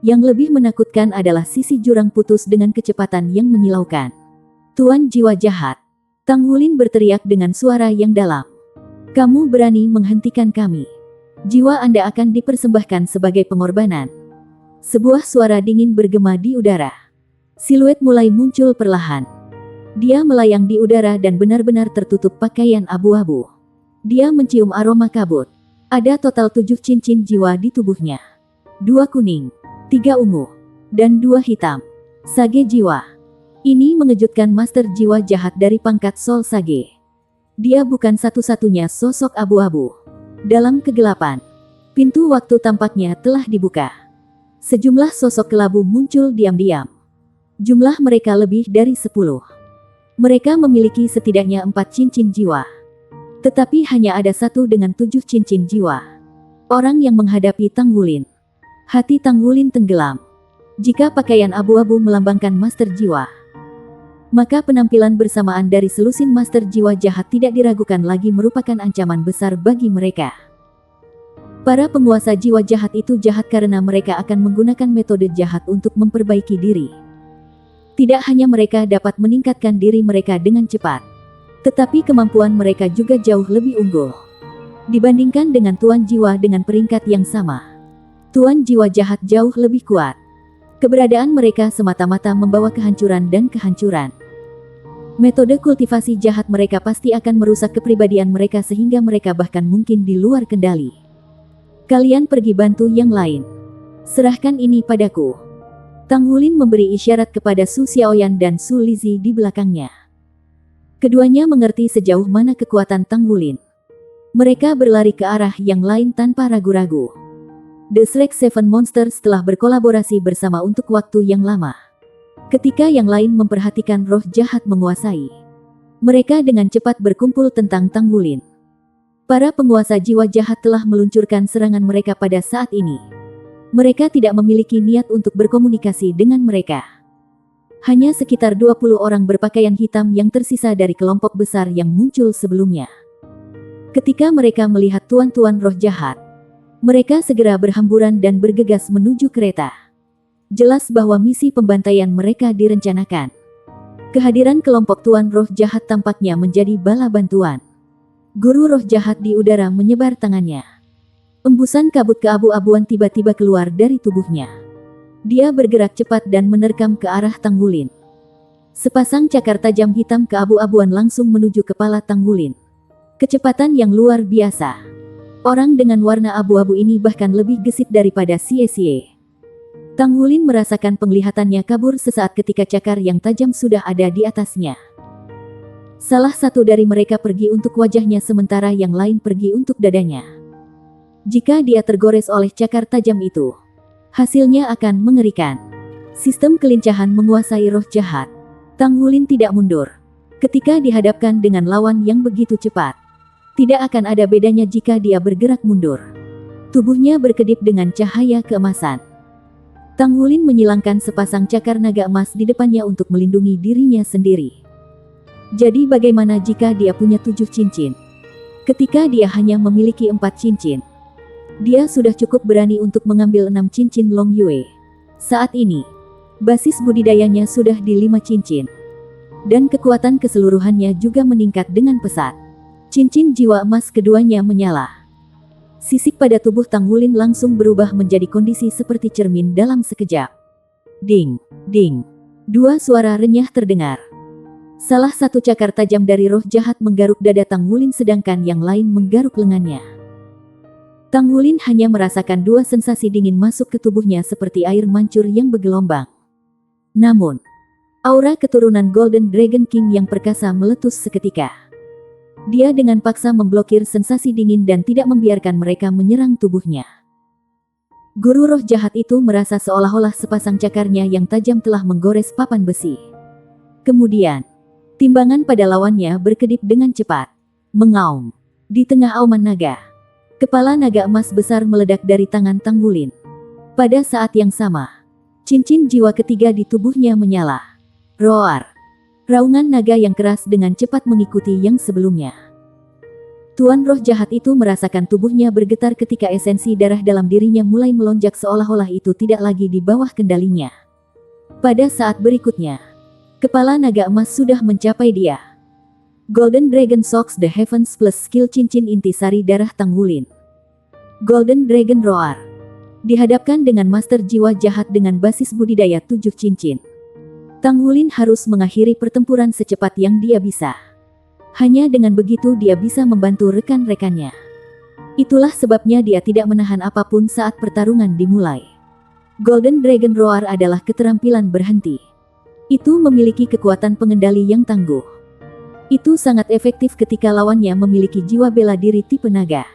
Yang lebih menakutkan adalah sisi jurang putus dengan kecepatan yang menyilaukan. Tuan jiwa jahat! Tang Wulin berteriak dengan suara yang dalam. Kamu berani menghentikan kami. Jiwa Anda akan dipersembahkan sebagai pengorbanan. Sebuah suara dingin bergema di udara. Siluet mulai muncul perlahan. Dia melayang di udara dan benar-benar tertutup pakaian abu-abu. Dia mencium aroma kabut. Ada total 7 cincin jiwa di tubuhnya. 2 kuning, 3 ungu, dan 2 hitam. Sage jiwa. Ini mengejutkan master jiwa jahat dari pangkat Soul Sage. Dia bukan satu-satunya sosok abu-abu. Dalam kegelapan, pintu waktu tampaknya telah dibuka. Sejumlah sosok kelabu muncul diam-diam. Jumlah mereka lebih dari 10. Mereka memiliki setidaknya 4 cincin jiwa. Tetapi hanya ada 1 dengan 7 cincin jiwa. Orang yang menghadapi Tang Wulin. Hati Tang Wulin tenggelam. Jika pakaian abu-abu melambangkan master jiwa, maka penampilan bersamaan dari selusin master jiwa jahat tidak diragukan lagi merupakan ancaman besar bagi mereka. Para penguasa jiwa jahat itu jahat karena mereka akan menggunakan metode jahat untuk memperbaiki diri. Tidak hanya mereka dapat meningkatkan diri mereka dengan cepat, tetapi kemampuan mereka juga jauh lebih unggul. Dibandingkan dengan tuan jiwa dengan peringkat yang sama, tuan jiwa jahat jauh lebih kuat. Keberadaan mereka semata-mata membawa kehancuran dan kehancuran. Metode kultivasi jahat mereka pasti akan merusak kepribadian mereka sehingga mereka bahkan mungkin di luar kendali. Kalian pergi bantu yang lain. Serahkan ini padaku. Tang Wulin memberi isyarat kepada Su Xiaoyan dan Su Lizhi di belakangnya. Keduanya mengerti sejauh mana kekuatan Tang Wulin. Mereka berlari ke arah yang lain tanpa ragu-ragu. The Shrek Seven Monsters telah berkolaborasi bersama untuk waktu yang lama. Ketika yang lain memperhatikan roh jahat menguasai, mereka dengan cepat berkumpul tentang Tang Wulin. Para penguasa jiwa jahat telah meluncurkan serangan mereka pada saat ini. Mereka tidak memiliki niat untuk berkomunikasi dengan mereka. Hanya sekitar 20 orang berpakaian hitam yang tersisa dari kelompok besar yang muncul sebelumnya. Ketika mereka melihat tuan-tuan roh jahat, mereka segera berhamburan dan bergegas menuju kereta. Jelas bahwa misi pembantaian mereka direncanakan. Kehadiran kelompok tuan roh jahat tampaknya menjadi bala bantuan. Guru roh jahat di udara menyebar tangannya. Embusan kabut keabu-abuan tiba-tiba keluar dari tubuhnya. Dia bergerak cepat dan menerkam ke arah Tang Wulin. Sepasang cakar tajam hitam keabu-abuan langsung menuju kepala Tang Wulin. Kecepatan yang luar biasa. Orang dengan warna abu-abu ini bahkan lebih gesit daripada Xie Xie. Tang Wulin merasakan penglihatannya kabur sesaat ketika cakar yang tajam sudah ada di atasnya. Salah satu dari mereka pergi untuk wajahnya sementara yang lain pergi untuk dadanya. Jika dia tergores oleh cakar tajam itu, hasilnya akan mengerikan. Sistem kelincahan menguasai roh jahat. Tang Wulin tidak mundur. Ketika dihadapkan dengan lawan yang begitu cepat, tidak akan ada bedanya jika dia bergerak mundur. Tubuhnya berkedip dengan cahaya keemasan. Tang Wulin menyilangkan sepasang cakar naga emas di depannya untuk melindungi dirinya sendiri. Jadi bagaimana jika dia punya 7 cincin? Ketika dia hanya memiliki 4 cincin, dia sudah cukup berani untuk mengambil 6 cincin Long Yue. Saat ini, basis budidayanya sudah di 5 cincin. Dan kekuatan keseluruhannya juga meningkat dengan pesat. Cincin jiwa emas keduanya menyala. Sisik pada tubuh Tang Wulin langsung berubah menjadi kondisi seperti cermin dalam sekejap. Ding, ding. Dua suara renyah terdengar. Salah satu cakar tajam dari roh jahat menggaruk dada Tang Wulin sedangkan yang lain menggaruk lengannya. Tang Wulin hanya merasakan dua sensasi dingin masuk ke tubuhnya seperti air mancur yang bergelombang. Namun, aura keturunan Golden Dragon King yang perkasa meletus seketika. Dia dengan paksa memblokir sensasi dingin dan tidak membiarkan mereka menyerang tubuhnya. Guru roh jahat itu merasa seolah-olah sepasang cakarnya yang tajam telah menggores papan besi. Kemudian, timbangan pada lawannya berkedip dengan cepat. Mengaum. Di tengah auman naga, kepala naga emas besar meledak dari tangan Tang Wulin. Pada saat yang sama, cincin jiwa ketiga di tubuhnya menyala. Roar. Raungan naga yang keras dengan cepat mengikuti yang sebelumnya. Tuan roh jahat itu merasakan tubuhnya bergetar ketika esensi darah dalam dirinya mulai melonjak seolah-olah itu tidak lagi di bawah kendalinya. Pada saat berikutnya, kepala naga emas sudah mencapai dia. Golden Dragon Shocks the Heavens plus skill cincin intisari darah Tang Wulin. Golden Dragon Roar. Dihadapkan dengan master jiwa jahat dengan basis budidaya 7 cincin. Tang Wulin harus mengakhiri pertempuran secepat yang dia bisa. Hanya dengan begitu dia bisa membantu rekan-rekannya. Itulah sebabnya dia tidak menahan apapun saat pertarungan dimulai. Golden Dragon Roar adalah keterampilan berhenti. Itu memiliki kekuatan pengendali yang tangguh. Itu sangat efektif ketika lawannya memiliki jiwa bela diri tipe naga.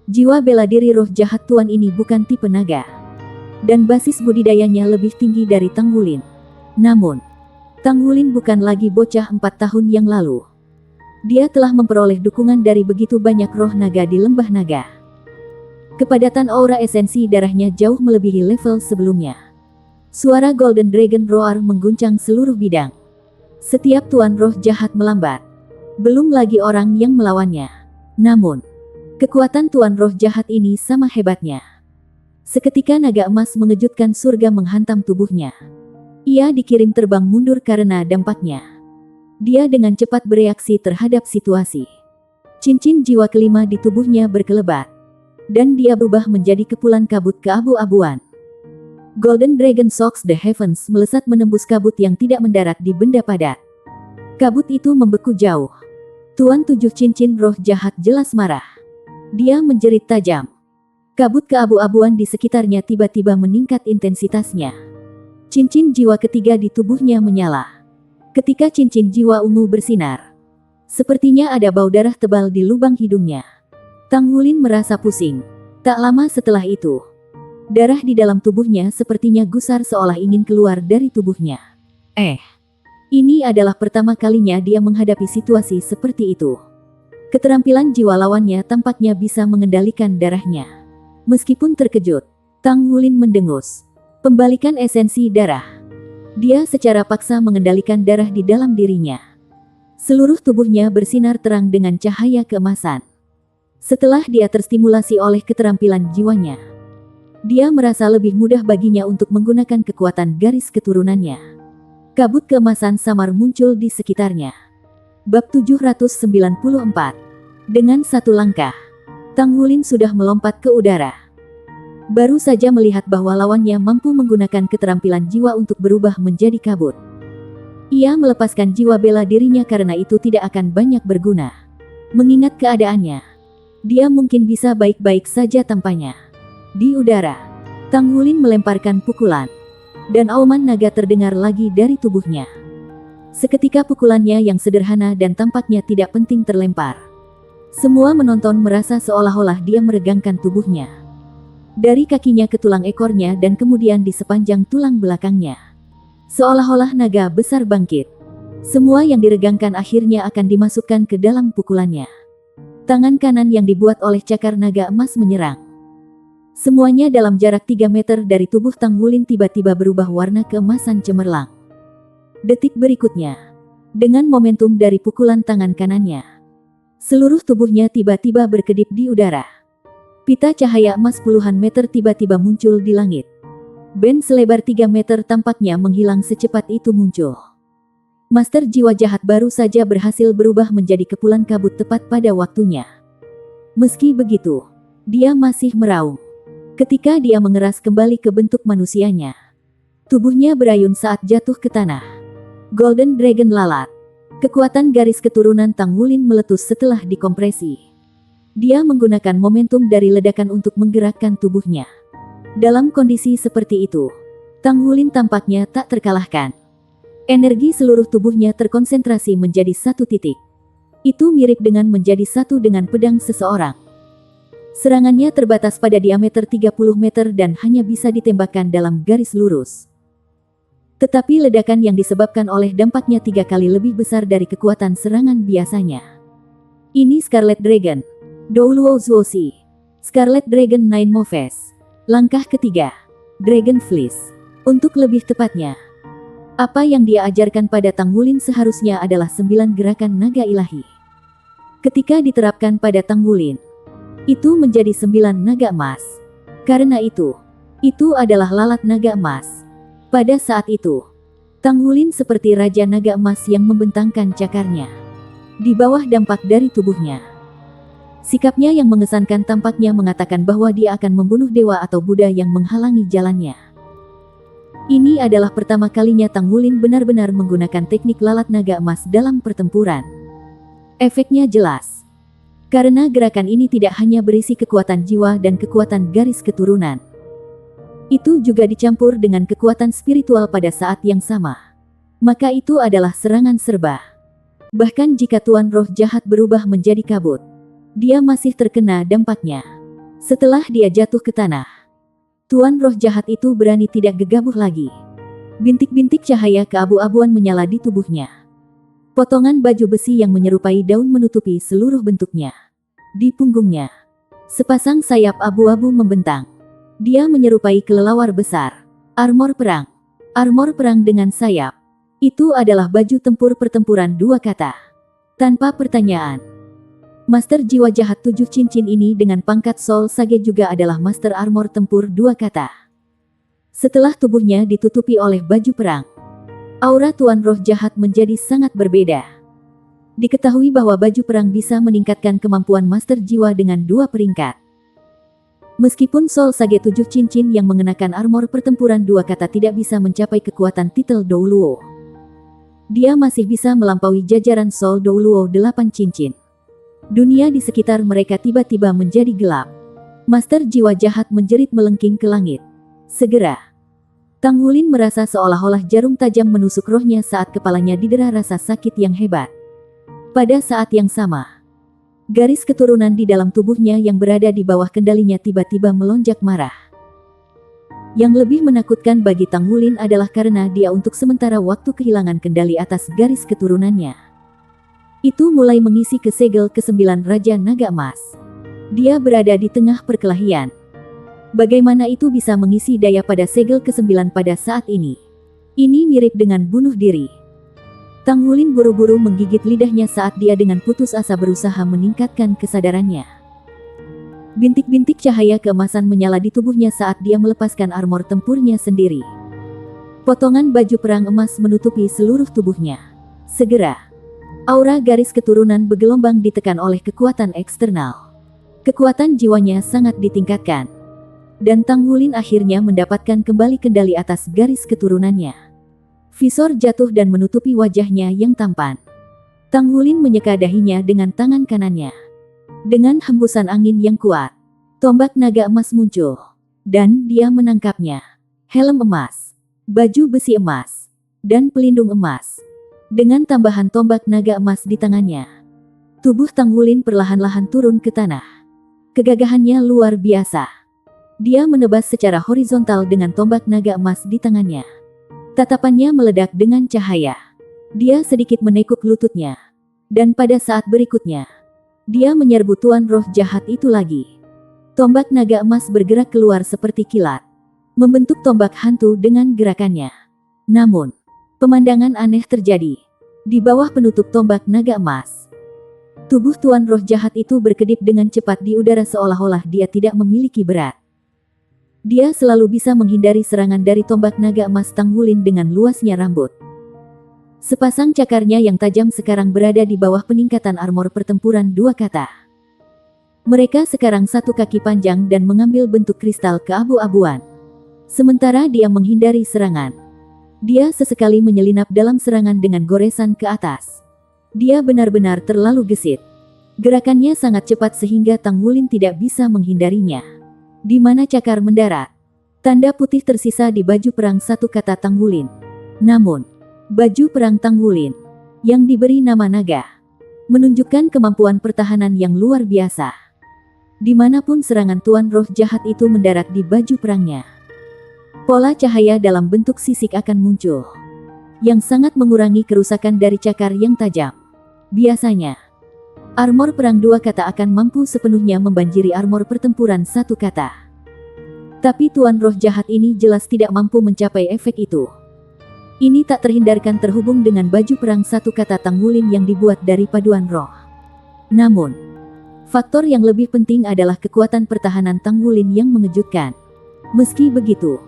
Jiwa bela diri roh jahat tuan ini bukan tipe naga. Dan basis budidayanya lebih tinggi dari Tang Wulin. Namun, Tang Wulin bukan lagi bocah 4 tahun yang lalu. Dia telah memperoleh dukungan dari begitu banyak roh naga di lembah naga. Kepadatan aura esensi darahnya jauh melebihi level sebelumnya. Suara Golden Dragon Roar mengguncang seluruh bidang. Setiap tuan roh jahat melambat. Belum lagi orang yang melawannya. Namun, kekuatan tuan roh jahat ini sama hebatnya. Seketika naga emas mengejutkan surga menghantam tubuhnya. Ia dikirim terbang mundur karena dampaknya. Dia dengan cepat bereaksi terhadap situasi. Cincin jiwa kelima di tubuhnya berkelebat. Dan dia berubah menjadi kepulan kabut keabu-abuan. Golden Dragon Shocks the Heavens melesat menembus kabut yang tidak mendarat di benda padat. Kabut itu membeku jauh. Tuan 7 cincin roh jahat jelas marah. Dia menjerit tajam. Kabut keabu-abuan di sekitarnya tiba-tiba meningkat intensitasnya. Cincin jiwa ketiga di tubuhnya menyala. Ketika cincin jiwa ungu bersinar, sepertinya ada bau darah tebal di lubang hidungnya. Tang Wulin merasa pusing. Tak lama setelah itu, darah di dalam tubuhnya sepertinya gusar seolah ingin keluar dari tubuhnya. Ini adalah pertama kalinya dia menghadapi situasi seperti itu. Keterampilan jiwa lawannya tampaknya bisa mengendalikan darahnya. Meskipun terkejut, Tang Wulin mendengus. Pembalikan esensi darah. Dia secara paksa mengendalikan darah di dalam dirinya. Seluruh tubuhnya bersinar terang dengan cahaya keemasan. Setelah dia terstimulasi oleh keterampilan jiwanya, dia merasa lebih mudah baginya untuk menggunakan kekuatan garis keturunannya. Kabut keemasan samar muncul di sekitarnya. Bab 794. Dengan satu langkah, Tang Wulin sudah melompat ke udara. Baru saja melihat bahwa lawannya mampu menggunakan keterampilan jiwa untuk berubah menjadi kabut. Ia melepaskan jiwa bela dirinya karena itu tidak akan banyak berguna. Mengingat keadaannya, dia mungkin bisa baik-baik saja tampaknya. Di udara, Tang Wulin melemparkan pukulan. Dan auman naga terdengar lagi dari tubuhnya. Seketika pukulannya yang sederhana dan tampaknya tidak penting terlempar. Semua menonton merasa seolah-olah dia meregangkan tubuhnya. Dari kakinya ke tulang ekornya dan kemudian di sepanjang tulang belakangnya. Seolah-olah naga besar bangkit. Semua yang diregangkan akhirnya akan dimasukkan ke dalam pukulannya. Tangan kanan yang dibuat oleh cakar naga emas menyerang. Semuanya dalam jarak 3 meter dari tubuh Tang Wulin tiba-tiba berubah warna keemasan cemerlang. Detik berikutnya, dengan momentum dari pukulan tangan kanannya, seluruh tubuhnya tiba-tiba berkedip di udara. Pita cahaya emas puluhan meter tiba-tiba muncul di langit. Band selebar 3 meter tampaknya menghilang secepat itu muncul. Master jiwa jahat baru saja berhasil berubah menjadi kepulan kabut tepat pada waktunya. Meski begitu, Dia masih meraung. Ketika dia mengeras kembali ke bentuk manusianya, tubuhnya berayun saat jatuh ke tanah. Golden Dragon lalat. Kekuatan garis keturunan Tang Wulin meletus setelah dikompresi. Dia menggunakan momentum dari ledakan untuk menggerakkan tubuhnya. Dalam kondisi seperti itu, Tang Wulin tampaknya tak terkalahkan. Energi seluruh tubuhnya terkonsentrasi menjadi satu titik. Itu mirip dengan menjadi satu dengan pedang seseorang. Serangannya terbatas pada diameter 30 meter dan hanya bisa ditembakkan dalam garis lurus. Tetapi ledakan yang disebabkan oleh dampaknya 3 kali lebih besar dari kekuatan serangan biasanya. Ini Scarlet Dragon. Douluo Zuoshi. Scarlet Dragon Nine Moves. Langkah ketiga. Dragon Fleece. Untuk lebih tepatnya, apa yang dia ajarkan pada Tang Wulin seharusnya adalah 9 gerakan naga ilahi. Ketika diterapkan pada Tang Wulin, itu menjadi 9 naga emas. Karena itu adalah lalat naga emas. Pada saat itu, Tang Wulin seperti Raja Naga Emas yang membentangkan cakarnya di bawah dampak dari tubuhnya. Sikapnya yang mengesankan tampaknya mengatakan bahwa dia akan membunuh dewa atau Buddha yang menghalangi jalannya. Ini adalah pertama kalinya Tang Wulin benar-benar menggunakan teknik lalat naga emas dalam pertempuran. Efeknya jelas. Karena gerakan ini tidak hanya berisi kekuatan jiwa dan kekuatan garis keturunan. Itu juga dicampur dengan kekuatan spiritual pada saat yang sama. Maka itu adalah serangan serba. Bahkan jika Tuan Roh Jahat berubah menjadi kabut, dia masih terkena dampaknya. Setelah dia jatuh ke tanah, Tuan Roh Jahat itu berani tidak gegabah lagi. Bintik-bintik cahaya keabu-abuan menyala di tubuhnya. Potongan baju besi yang menyerupai daun menutupi seluruh bentuknya. Di punggungnya, sepasang sayap abu-abu membentang. Dia menyerupai kelelawar besar. Armor perang. Armor perang dengan sayap. Itu adalah baju tempur pertempuran 2 kata. Tanpa pertanyaan, Master Jiwa Jahat 7 cincin ini dengan pangkat Soul Sage juga adalah Master Armor tempur 2 kata. Setelah tubuhnya ditutupi oleh baju perang, aura Tuan Roh Jahat menjadi sangat berbeda. Diketahui bahwa baju perang bisa meningkatkan kemampuan Master Jiwa dengan 2 peringkat. Meskipun Soul Sage 7 cincin yang mengenakan armor pertempuran 2 kata tidak bisa mencapai kekuatan titel Douluo, dia masih bisa melampaui jajaran Soul Douluo 8 cincin. Dunia di sekitar mereka tiba-tiba menjadi gelap. Master Jiwa Jahat menjerit melengking ke langit. Segera, Tang Wulin merasa seolah-olah jarum tajam menusuk rohnya saat kepalanya didera rasa sakit yang hebat. Pada saat yang sama, garis keturunan di dalam tubuhnya yang berada di bawah kendalinya tiba-tiba melonjak marah. Yang lebih menakutkan bagi Tang Wulin adalah karena dia untuk sementara waktu kehilangan kendali atas garis keturunannya. Itu mulai mengisi ke segel ke-9 Raja Naga Emas. Dia berada di tengah perkelahian. Bagaimana itu bisa mengisi daya pada segel ke-9 pada saat ini? Ini mirip dengan bunuh diri. Tang Wulin buru-buru menggigit lidahnya saat dia dengan putus asa berusaha meningkatkan kesadarannya. Bintik-bintik cahaya keemasan menyala di tubuhnya saat dia melepaskan armor tempurnya sendiri. Potongan baju perang emas menutupi seluruh tubuhnya. Segera, aura garis keturunan bergelombang ditekan oleh kekuatan eksternal. Kekuatan jiwanya sangat ditingkatkan. Dan Tang Wulin akhirnya mendapatkan kembali kendali atas garis keturunannya. Visor jatuh dan menutupi wajahnya yang tampan. Tang Wulin menyeka dahinya dengan tangan kanannya. Dengan hembusan angin yang kuat, tombak naga emas muncul. Dan dia menangkapnya. Helm emas, baju besi emas, dan pelindung emas. Dengan tambahan tombak naga emas di tangannya, tubuh Tang Wulin perlahan-lahan turun ke tanah. Kegagahannya luar biasa. Dia menebas secara horizontal dengan tombak naga emas di tangannya. Tatapannya meledak dengan cahaya. Dia sedikit menekuk lututnya. Dan pada saat berikutnya, dia menyerbu Tuan Roh Jahat itu lagi. Tombak naga emas bergerak keluar seperti kilat, membentuk tombak hantu dengan gerakannya. Namun, pemandangan aneh terjadi. Di bawah penutup tombak naga emas, tubuh Tuan Roh Jahat itu berkedip dengan cepat di udara seolah-olah dia tidak memiliki berat. Dia selalu bisa menghindari serangan dari tombak naga emas Tang Wulin dengan luasnya rambut. Sepasang cakarnya yang tajam sekarang berada di bawah peningkatan armor pertempuran 2 kata. Mereka sekarang satu kaki panjang dan mengambil bentuk kristal keabu-abuan. Sementara dia menghindari serangan. Dia sesekali menyelinap dalam serangan dengan goresan ke atas. Dia benar-benar terlalu gesit. Gerakannya sangat cepat sehingga Tang Wulin tidak bisa menghindarinya. Di mana cakar mendarat? Tanda putih tersisa di baju perang, satu kata Tang Wulin. Namun, baju perang Tang Wulin, yang diberi nama naga, menunjukkan kemampuan pertahanan yang luar biasa. Dimanapun serangan Tuan Roh Jahat itu mendarat di baju perangnya, pola cahaya dalam bentuk sisik akan muncul, yang sangat mengurangi kerusakan dari cakar yang tajam. Biasanya, armor perang dua kata akan mampu sepenuhnya membanjiri armor pertempuran satu kata. Tapi Tuan Roh Jahat ini jelas tidak mampu mencapai efek itu. Ini tak terhindarkan terhubung dengan baju perang satu kata Tang Wulin yang dibuat dari paduan roh. Namun, faktor yang lebih penting adalah kekuatan pertahanan Tang Wulin yang mengejutkan. Meski begitu,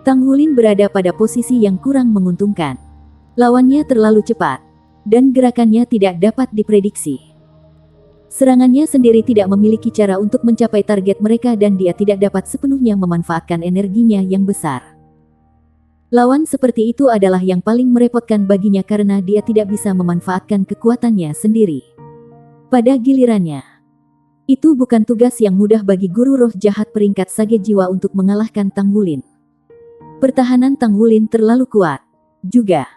Tang Wulin berada pada posisi yang kurang menguntungkan. Lawannya terlalu cepat, dan gerakannya tidak dapat diprediksi. Serangannya sendiri tidak memiliki cara untuk mencapai target mereka dan dia tidak dapat sepenuhnya memanfaatkan energinya yang besar. Lawan seperti itu adalah yang paling merepotkan baginya karena dia tidak bisa memanfaatkan kekuatannya sendiri. Pada gilirannya, itu bukan tugas yang mudah bagi guru roh jahat peringkat Sage Jiwa untuk mengalahkan Tang Wulin. Pertahanan Tang Wulin terlalu kuat. Juga,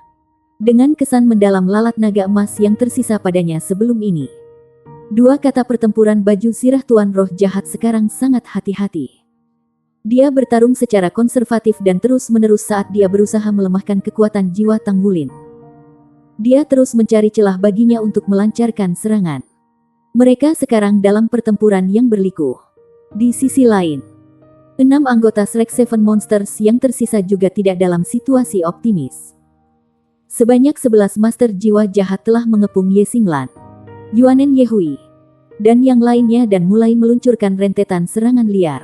dengan kesan mendalam lalat naga emas yang tersisa padanya sebelum ini. Dua kata pertempuran baju sirah Tuan Roh Jahat sekarang sangat hati-hati. Dia bertarung secara konservatif dan terus-menerus saat dia berusaha melemahkan kekuatan jiwa Tang Wulin. Dia terus mencari celah baginya untuk melancarkan serangan. Mereka sekarang dalam pertempuran yang berliku. Di sisi lain, 6 anggota Shrek Seven Monsters yang tersisa juga tidak dalam situasi optimis. Sebanyak 11 Master Jiwa Jahat telah mengepung Ye Xinglan, Yuanen Yehui, dan yang lainnya dan mulai meluncurkan rentetan serangan liar.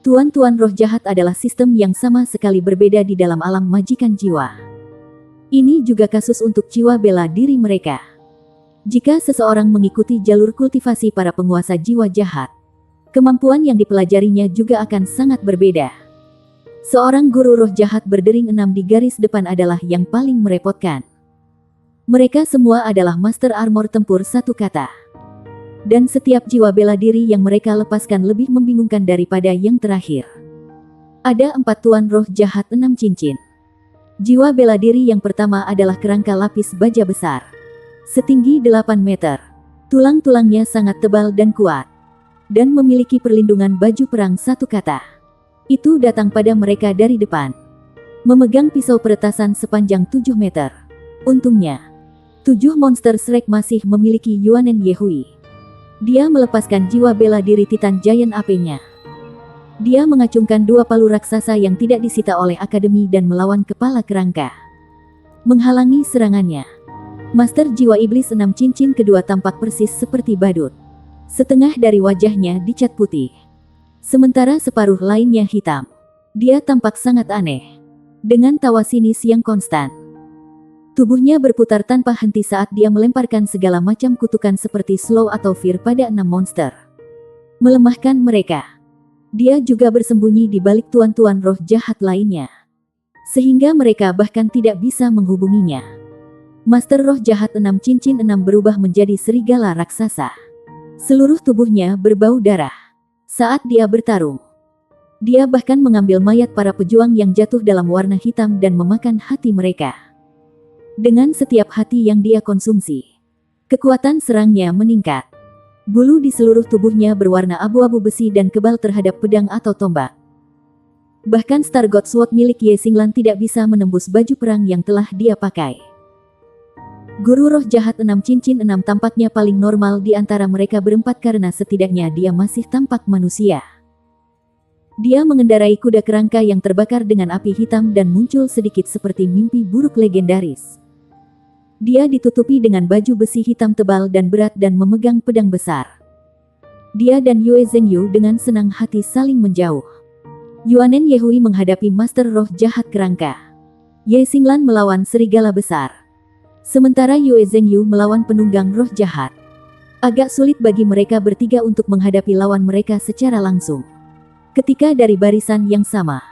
Tuan-tuan roh jahat adalah sistem yang sama sekali berbeda di dalam alam majikan jiwa. Ini juga kasus untuk jiwa bela diri mereka. Jika seseorang mengikuti jalur kultivasi para penguasa jiwa jahat, kemampuan yang dipelajarinya juga akan sangat berbeda. Seorang guru roh jahat berdering 6 di garis depan adalah yang paling merepotkan. Mereka semua adalah master armor tempur satu kata. Dan setiap jiwa bela diri yang mereka lepaskan lebih membingungkan daripada yang terakhir. Ada 4 tuan roh jahat 6 cincin. Jiwa bela diri yang pertama adalah kerangka lapis baja besar. Setinggi 8 meter. Tulang-tulangnya sangat tebal dan kuat. Dan memiliki perlindungan baju perang satu kata. Itu datang pada mereka dari depan. Memegang pisau peretasan sepanjang 7 meter. Untungnya, 7 monster Shrek masih memiliki Yuanen Yehui. Dia melepaskan jiwa bela diri Titan Giant AP-nya. Dia mengacungkan 2 palu raksasa yang tidak disita oleh Akademi dan melawan kepala kerangka. Menghalangi serangannya. Master Jiwa Iblis 6 cincin kedua tampak persis seperti badut. Setengah dari wajahnya dicat putih. Sementara separuh lainnya hitam. Dia tampak sangat aneh. Dengan tawa sinis yang konstan. Tubuhnya berputar tanpa henti saat dia melemparkan segala macam kutukan seperti slow atau fear pada 6 monster. Melemahkan mereka. Dia juga bersembunyi di balik tuan-tuan roh jahat lainnya. Sehingga mereka bahkan tidak bisa menghubunginya. Master roh jahat 6 cincin 6 berubah menjadi serigala raksasa. Seluruh tubuhnya berbau darah. Saat dia bertarung, dia bahkan mengambil mayat para pejuang yang jatuh dalam warna hitam dan memakan hati mereka. Dengan setiap hati yang dia konsumsi, kekuatan serangnya meningkat. Bulu di seluruh tubuhnya berwarna abu-abu besi dan kebal terhadap pedang atau tombak. Bahkan Star God Sword milik Ye Xinglan tidak bisa menembus baju perang yang telah dia pakai. Guru roh jahat 6 cincin 6 tampaknya paling normal di antara mereka berempat karena setidaknya dia masih tampak manusia. Dia mengendarai kuda kerangka yang terbakar dengan api hitam dan muncul sedikit seperti mimpi buruk legendaris. Dia ditutupi dengan baju besi hitam tebal dan berat dan memegang pedang besar. Dia dan Yue Zhengyu dengan senang hati saling menjauh. Yuanen Yehui menghadapi master roh jahat kerangka. Ye Xinglan melawan serigala besar. Sementara Yue Zhengyu melawan penunggang roh jahat. Agak sulit bagi mereka bertiga untuk menghadapi lawan mereka secara langsung. Ketika dari barisan yang sama,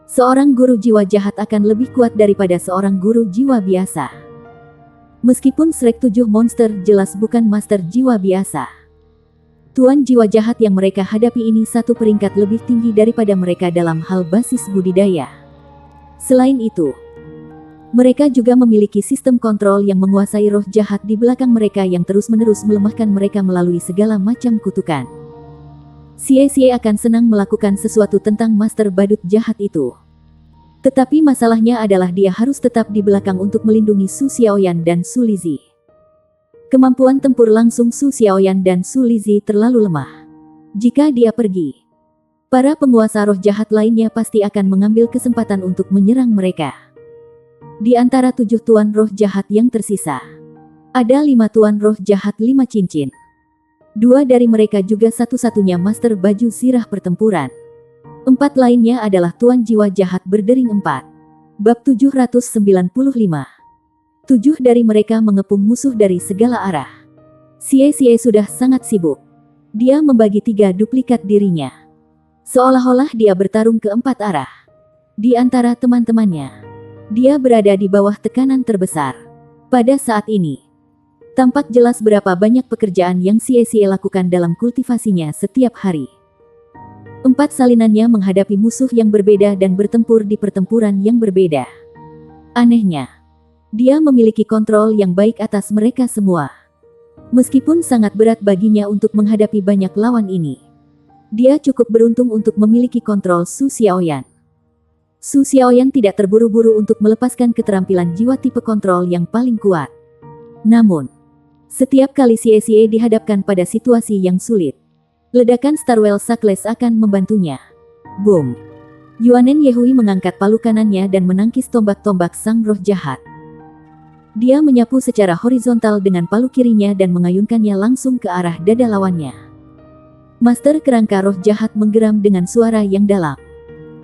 seorang guru jiwa jahat akan lebih kuat daripada seorang guru jiwa biasa. Meskipun Shrek 7 monster jelas bukan master jiwa biasa, tuan jiwa jahat yang mereka hadapi ini satu peringkat lebih tinggi daripada mereka dalam hal basis budidaya. Selain itu, mereka juga memiliki sistem kontrol yang menguasai roh jahat di belakang mereka yang terus-menerus melemahkan mereka melalui segala macam kutukan. Xie akan senang melakukan sesuatu tentang master badut jahat itu. Tetapi masalahnya adalah dia harus tetap di belakang untuk melindungi Su Xiaoyan dan Su Lizhi. Kemampuan tempur langsung Su Xiaoyan dan Su Lizhi terlalu lemah. Jika dia pergi, para penguasa roh jahat lainnya pasti akan mengambil kesempatan untuk menyerang mereka. Di antara 7 tuan roh jahat yang tersisa, ada 5 tuan roh jahat 5 cincin. 2 dari mereka juga satu-satunya master baju zirah pertempuran. 4 lainnya adalah tuan jiwa jahat berdering 4. Bab 795. 7 dari mereka mengepung musuh dari segala arah. Xie sudah sangat sibuk. Dia membagi 3 duplikat dirinya. Seolah-olah dia bertarung ke 4 arah. Di antara teman-temannya, dia berada di bawah tekanan terbesar. Pada saat ini, tampak jelas berapa banyak pekerjaan yang Xie lakukan dalam kultivasinya setiap hari. 4 salinannya menghadapi musuh yang berbeda dan bertempur di pertempuran yang berbeda. Anehnya, dia memiliki kontrol yang baik atas mereka semua. Meskipun sangat berat baginya untuk menghadapi banyak lawan ini, dia cukup beruntung untuk memiliki kontrol Su Xiaoyan. Su Xiaoyan tidak terburu-buru untuk melepaskan keterampilan jiwa tipe kontrol yang paling kuat. Namun, setiap kali Xie dihadapkan pada situasi yang sulit, ledakan Starwell Suckless akan membantunya. Boom! Yuanen Yehui mengangkat palu kanannya dan menangkis tombak-tombak sang roh jahat. Dia menyapu secara horizontal dengan palu kirinya dan mengayunkannya langsung ke arah dada lawannya. Master kerangka roh jahat menggeram dengan suara yang dalam.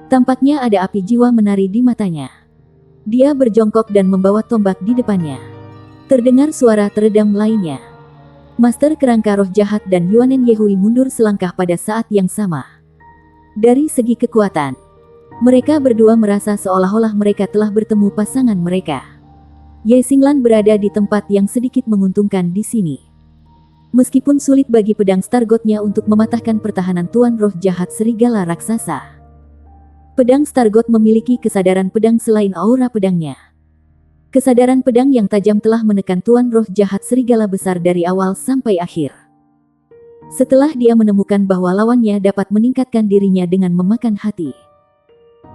Tampaknya ada api jiwa menari di matanya. Dia berjongkok dan membawa tombak di depannya. Terdengar suara teredam lainnya. Master kerangka roh jahat dan Yuanen Yehui mundur selangkah pada saat yang sama. Dari segi kekuatan, mereka berdua merasa seolah-olah mereka telah bertemu pasangan mereka. Ye Xinglan berada di tempat yang sedikit menguntungkan di sini. Meskipun sulit bagi pedang Stargot-nya untuk mematahkan pertahanan tuan roh jahat serigala raksasa, pedang Stargot memiliki kesadaran pedang selain aura pedangnya. Kesadaran pedang yang tajam telah menekan tuan roh jahat serigala besar dari awal sampai akhir. Setelah dia menemukan bahwa lawannya dapat meningkatkan dirinya dengan memakan hati,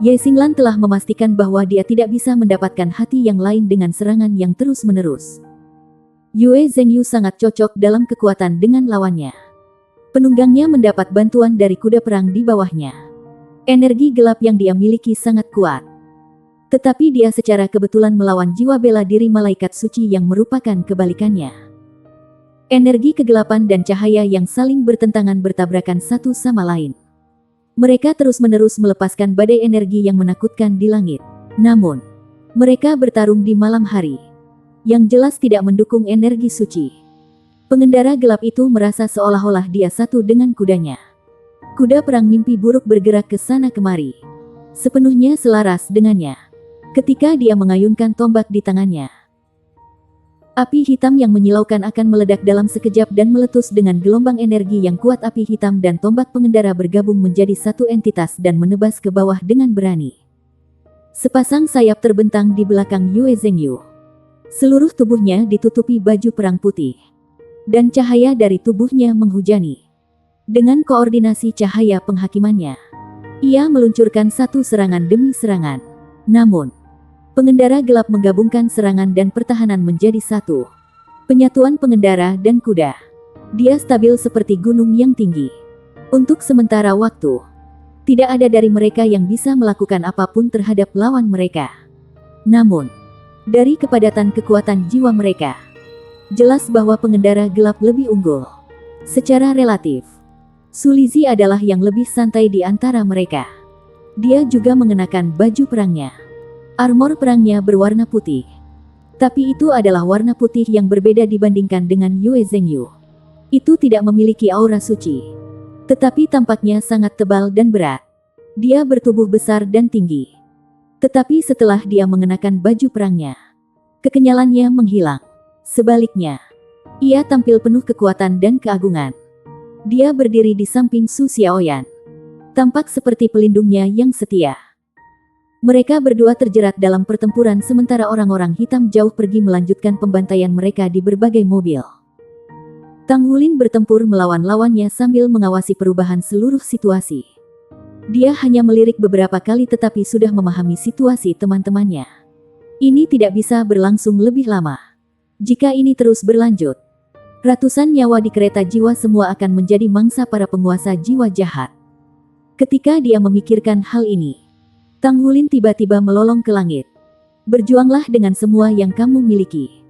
Ye Xinglan telah memastikan bahwa dia tidak bisa mendapatkan hati yang lain dengan serangan yang terus-menerus. Yue Zhengyu sangat cocok dalam kekuatan dengan lawannya. Penunggangnya mendapat bantuan dari kuda perang di bawahnya. Energi gelap yang dia miliki sangat kuat. Tetapi dia secara kebetulan melawan jiwa bela diri malaikat suci yang merupakan kebalikannya. Energi kegelapan dan cahaya yang saling bertentangan bertabrakan satu sama lain. Mereka terus-menerus melepaskan badai energi yang menakutkan di langit. Namun, mereka bertarung di malam hari, yang jelas tidak mendukung energi suci. Pengendara gelap itu merasa seolah-olah dia satu dengan kudanya. Kuda perang mimpi buruk bergerak ke sana kemari, sepenuhnya selaras dengannya. Ketika dia mengayunkan tombak di tangannya, api hitam yang menyilaukan akan meledak dalam sekejap dan meletus dengan gelombang energi yang kuat. Api hitam dan tombak pengendara bergabung menjadi satu entitas dan menebas ke bawah dengan berani. Sepasang sayap terbentang di belakang Yue Zhengyu. Seluruh tubuhnya ditutupi baju perang putih, dan cahaya dari tubuhnya menghujani. Dengan koordinasi cahaya penghakimannya, ia meluncurkan satu serangan demi serangan. Namun, pengendara gelap menggabungkan serangan dan pertahanan menjadi satu. Penyatuan pengendara dan kuda. Dia stabil seperti gunung yang tinggi. Untuk sementara waktu, tidak ada dari mereka yang bisa melakukan apapun terhadap lawan mereka. Namun, dari kepadatan kekuatan jiwa mereka, jelas bahwa pengendara gelap lebih unggul. Secara relatif, Su Lizhi adalah yang lebih santai di antara mereka. Dia juga mengenakan baju perangnya. Armor perangnya berwarna putih. Tapi itu adalah warna putih yang berbeda dibandingkan dengan Yue Zhengyu. Itu tidak memiliki aura suci, tetapi tampaknya sangat tebal dan berat. Dia bertubuh besar dan tinggi. Tetapi setelah dia mengenakan baju perangnya, kekenyalannya menghilang. Sebaliknya, ia tampil penuh kekuatan dan keagungan. Dia berdiri di samping Su Xiaoyan, tampak seperti pelindungnya yang setia. Mereka berdua terjerat dalam pertempuran sementara orang-orang hitam jauh pergi melanjutkan pembantaian mereka di berbagai mobil. Tang Wulin bertempur melawan lawannya sambil mengawasi perubahan seluruh situasi. Dia hanya melirik beberapa kali tetapi sudah memahami situasi teman-temannya. Ini tidak bisa berlangsung lebih lama. Jika ini terus berlanjut, ratusan nyawa di kereta jiwa semua akan menjadi mangsa para penguasa jiwa jahat. Ketika dia memikirkan hal ini, Tang Wulin tiba-tiba melolong ke langit. Berjuanglah dengan semua yang kamu miliki.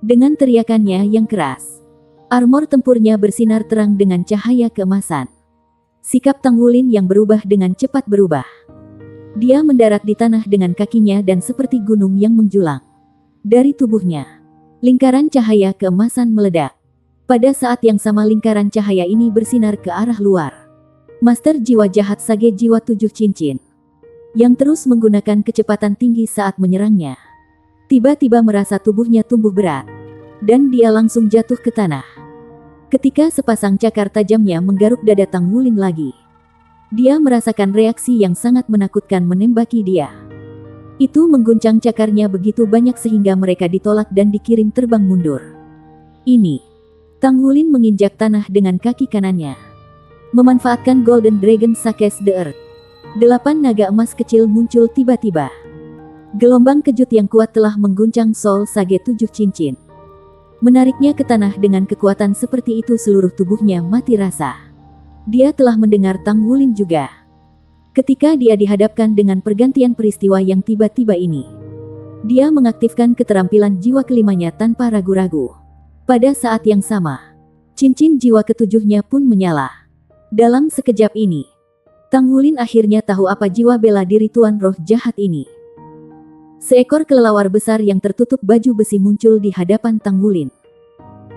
Dengan teriakannya yang keras, armor tempurnya bersinar terang dengan cahaya keemasan. Sikap Tang Wulin yang berubah dengan cepat berubah. Dia mendarat di tanah dengan kakinya dan seperti gunung yang menjulang. Dari tubuhnya, lingkaran cahaya keemasan meledak. Pada saat yang sama lingkaran cahaya ini bersinar ke arah luar. Master jiwa jahat Sage Jiwa 7 Cincin, yang terus menggunakan kecepatan tinggi saat menyerangnya, tiba-tiba merasa tubuhnya tumbuh berat, dan dia langsung jatuh ke tanah. Ketika sepasang cakar tajamnya menggaruk dada Tang Wulin lagi, dia merasakan reaksi yang sangat menakutkan menembaki dia. Itu mengguncang cakarnya begitu banyak sehingga mereka ditolak dan dikirim terbang mundur. Ini, Tang Wulin menginjak tanah dengan kaki kanannya. Memanfaatkan Golden Dragon Shakes the Earth, 8 naga emas kecil muncul tiba-tiba. Gelombang kejut yang kuat telah mengguncang Soul Sage 7 Cincin. Menariknya ke tanah dengan kekuatan seperti itu seluruh tubuhnya mati rasa. Dia telah mendengar Tang Wulin juga. Ketika dia dihadapkan dengan pergantian peristiwa yang tiba-tiba ini, dia mengaktifkan keterampilan jiwa kelimanya tanpa ragu-ragu. Pada saat yang sama, cincin jiwa ketujuhnya pun menyala. Dalam sekejap ini, Tang Wulin akhirnya tahu apa jiwa bela diri tuan roh jahat ini. Seekor kelelawar besar yang tertutup baju besi muncul di hadapan Tang Wulin.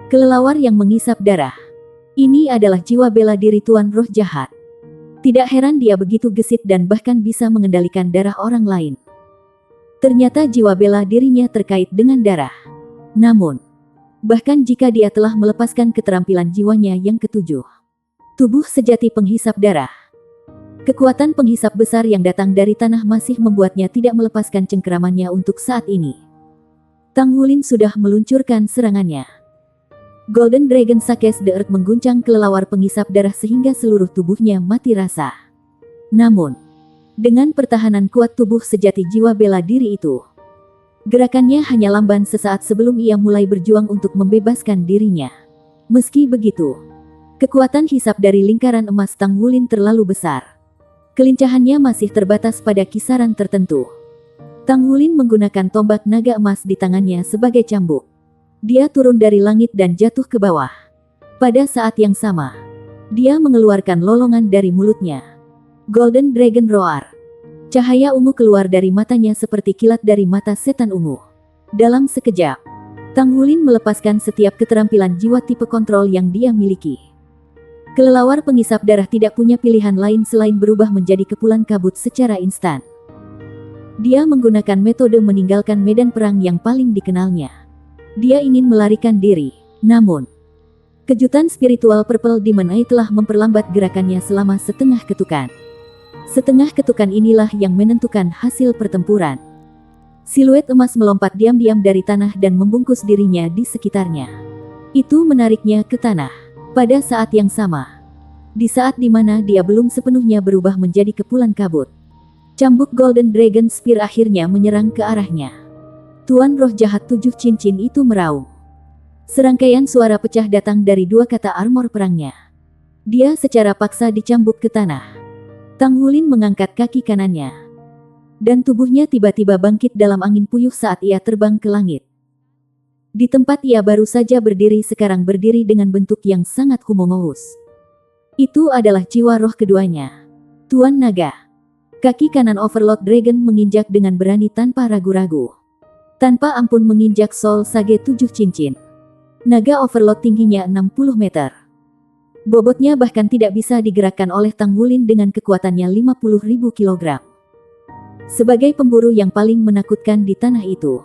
Kelelawar yang mengisap darah. Ini adalah jiwa bela diri tuan roh jahat. Tidak heran dia begitu gesit dan bahkan bisa mengendalikan darah orang lain. Ternyata jiwa bela dirinya terkait dengan darah. Namun, bahkan jika dia telah melepaskan keterampilan jiwanya yang ketujuh, tubuh sejati penghisap darah, kekuatan penghisap besar yang datang dari tanah masih membuatnya tidak melepaskan cengkeramannya untuk saat ini. Tang Wulin sudah meluncurkan serangannya. Golden Dragon Shakes the Earth mengguncang kelelawar penghisap darah sehingga seluruh tubuhnya mati rasa. Namun, dengan pertahanan kuat tubuh sejati jiwa bela diri itu, gerakannya hanya lamban sesaat sebelum ia mulai berjuang untuk membebaskan dirinya. Meski begitu, kekuatan hisap dari lingkaran emas Tang Wulin terlalu besar. Kelincahannya masih terbatas pada kisaran tertentu. Tang Wulin menggunakan tombak naga emas di tangannya sebagai cambuk. Dia turun dari langit dan jatuh ke bawah. Pada saat yang sama, dia mengeluarkan lolongan dari mulutnya. Golden Dragon Roar. Cahaya ungu keluar dari matanya seperti kilat dari mata setan ungu. Dalam sekejap, Tang Wulin melepaskan setiap keterampilan jiwa tipe kontrol yang dia miliki. Kelelawar pengisap darah tidak punya pilihan lain selain berubah menjadi kepulan kabut secara instan. Dia menggunakan metode meninggalkan medan perang yang paling dikenalnya. Dia ingin melarikan diri, namun kejutan spiritual Purple Demon Eye telah memperlambat gerakannya selama setengah ketukan. Setengah ketukan inilah yang menentukan hasil pertempuran. Siluet emas melompat diam-diam dari tanah dan membungkus dirinya di sekitarnya. Itu menariknya ke tanah. Pada saat yang sama, di saat di mana dia belum sepenuhnya berubah menjadi kepulan kabut, cambuk Golden Dragon Spear akhirnya menyerang ke arahnya. Tuan roh jahat 7 cincin itu meraung. Serangkaian suara pecah datang dari dua kata armor perangnya. Dia secara paksa dicambuk ke tanah. Tang Wulin mengangkat kaki kanannya, dan tubuhnya tiba-tiba bangkit dalam angin puyuh saat ia terbang ke langit. Di tempat ia baru saja berdiri sekarang berdiri dengan bentuk yang sangat humongous. Itu adalah jiwa roh keduanya. Tuan Naga. Kaki kanan Overlord Dragon menginjak dengan berani tanpa ragu-ragu. Tanpa ampun menginjak Soul Sage 7 Cincin. Naga Overlord tingginya 60 meter. Bobotnya bahkan tidak bisa digerakkan oleh Tang Wulin dengan kekuatannya 50.000 kilogram. Sebagai pemburu yang paling menakutkan di tanah itu,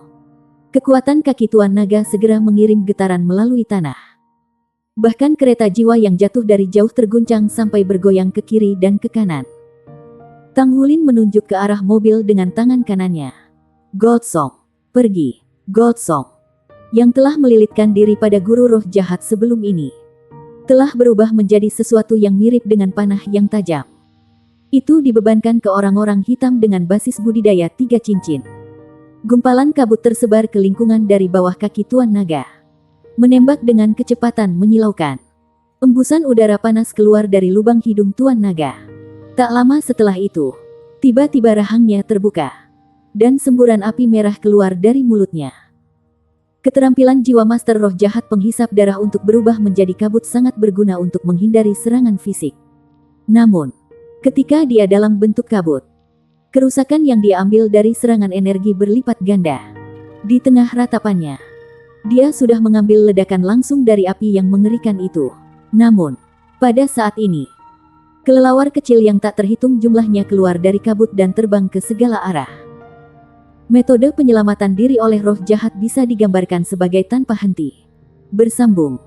kekuatan kaki Tuan Naga segera mengirim getaran melalui tanah. Bahkan kereta jiwa yang jatuh dari jauh terguncang sampai bergoyang ke kiri dan ke kanan. Tang Wulin menunjuk ke arah mobil dengan tangan kanannya. Gold Song, pergi, Gold Song, yang telah melilitkan diri pada guru roh jahat sebelum ini, telah berubah menjadi sesuatu yang mirip dengan panah yang tajam. Itu dibebankan ke orang-orang hitam dengan basis budidaya 3 cincin. Gumpalan kabut tersebar ke lingkungan dari bawah kaki Tuan Naga, menembak dengan kecepatan menyilaukan. Embusan udara panas keluar dari lubang hidung Tuan Naga. Tak lama setelah itu, tiba-tiba rahangnya terbuka, dan semburan api merah keluar dari mulutnya. Keterampilan jiwa Master Roh Jahat Penghisap Darah untuk berubah menjadi kabut sangat berguna untuk menghindari serangan fisik. Namun, ketika dia dalam bentuk kabut, kerusakan yang dia ambil dari serangan energi berlipat ganda. Di tengah ratapannya, dia sudah mengambil ledakan langsung dari api yang mengerikan itu. Namun, pada saat ini, kelelawar kecil yang tak terhitung jumlahnya keluar dari kabut dan terbang ke segala arah. Metode penyelamatan diri oleh roh jahat bisa digambarkan sebagai tanpa henti, bersambung,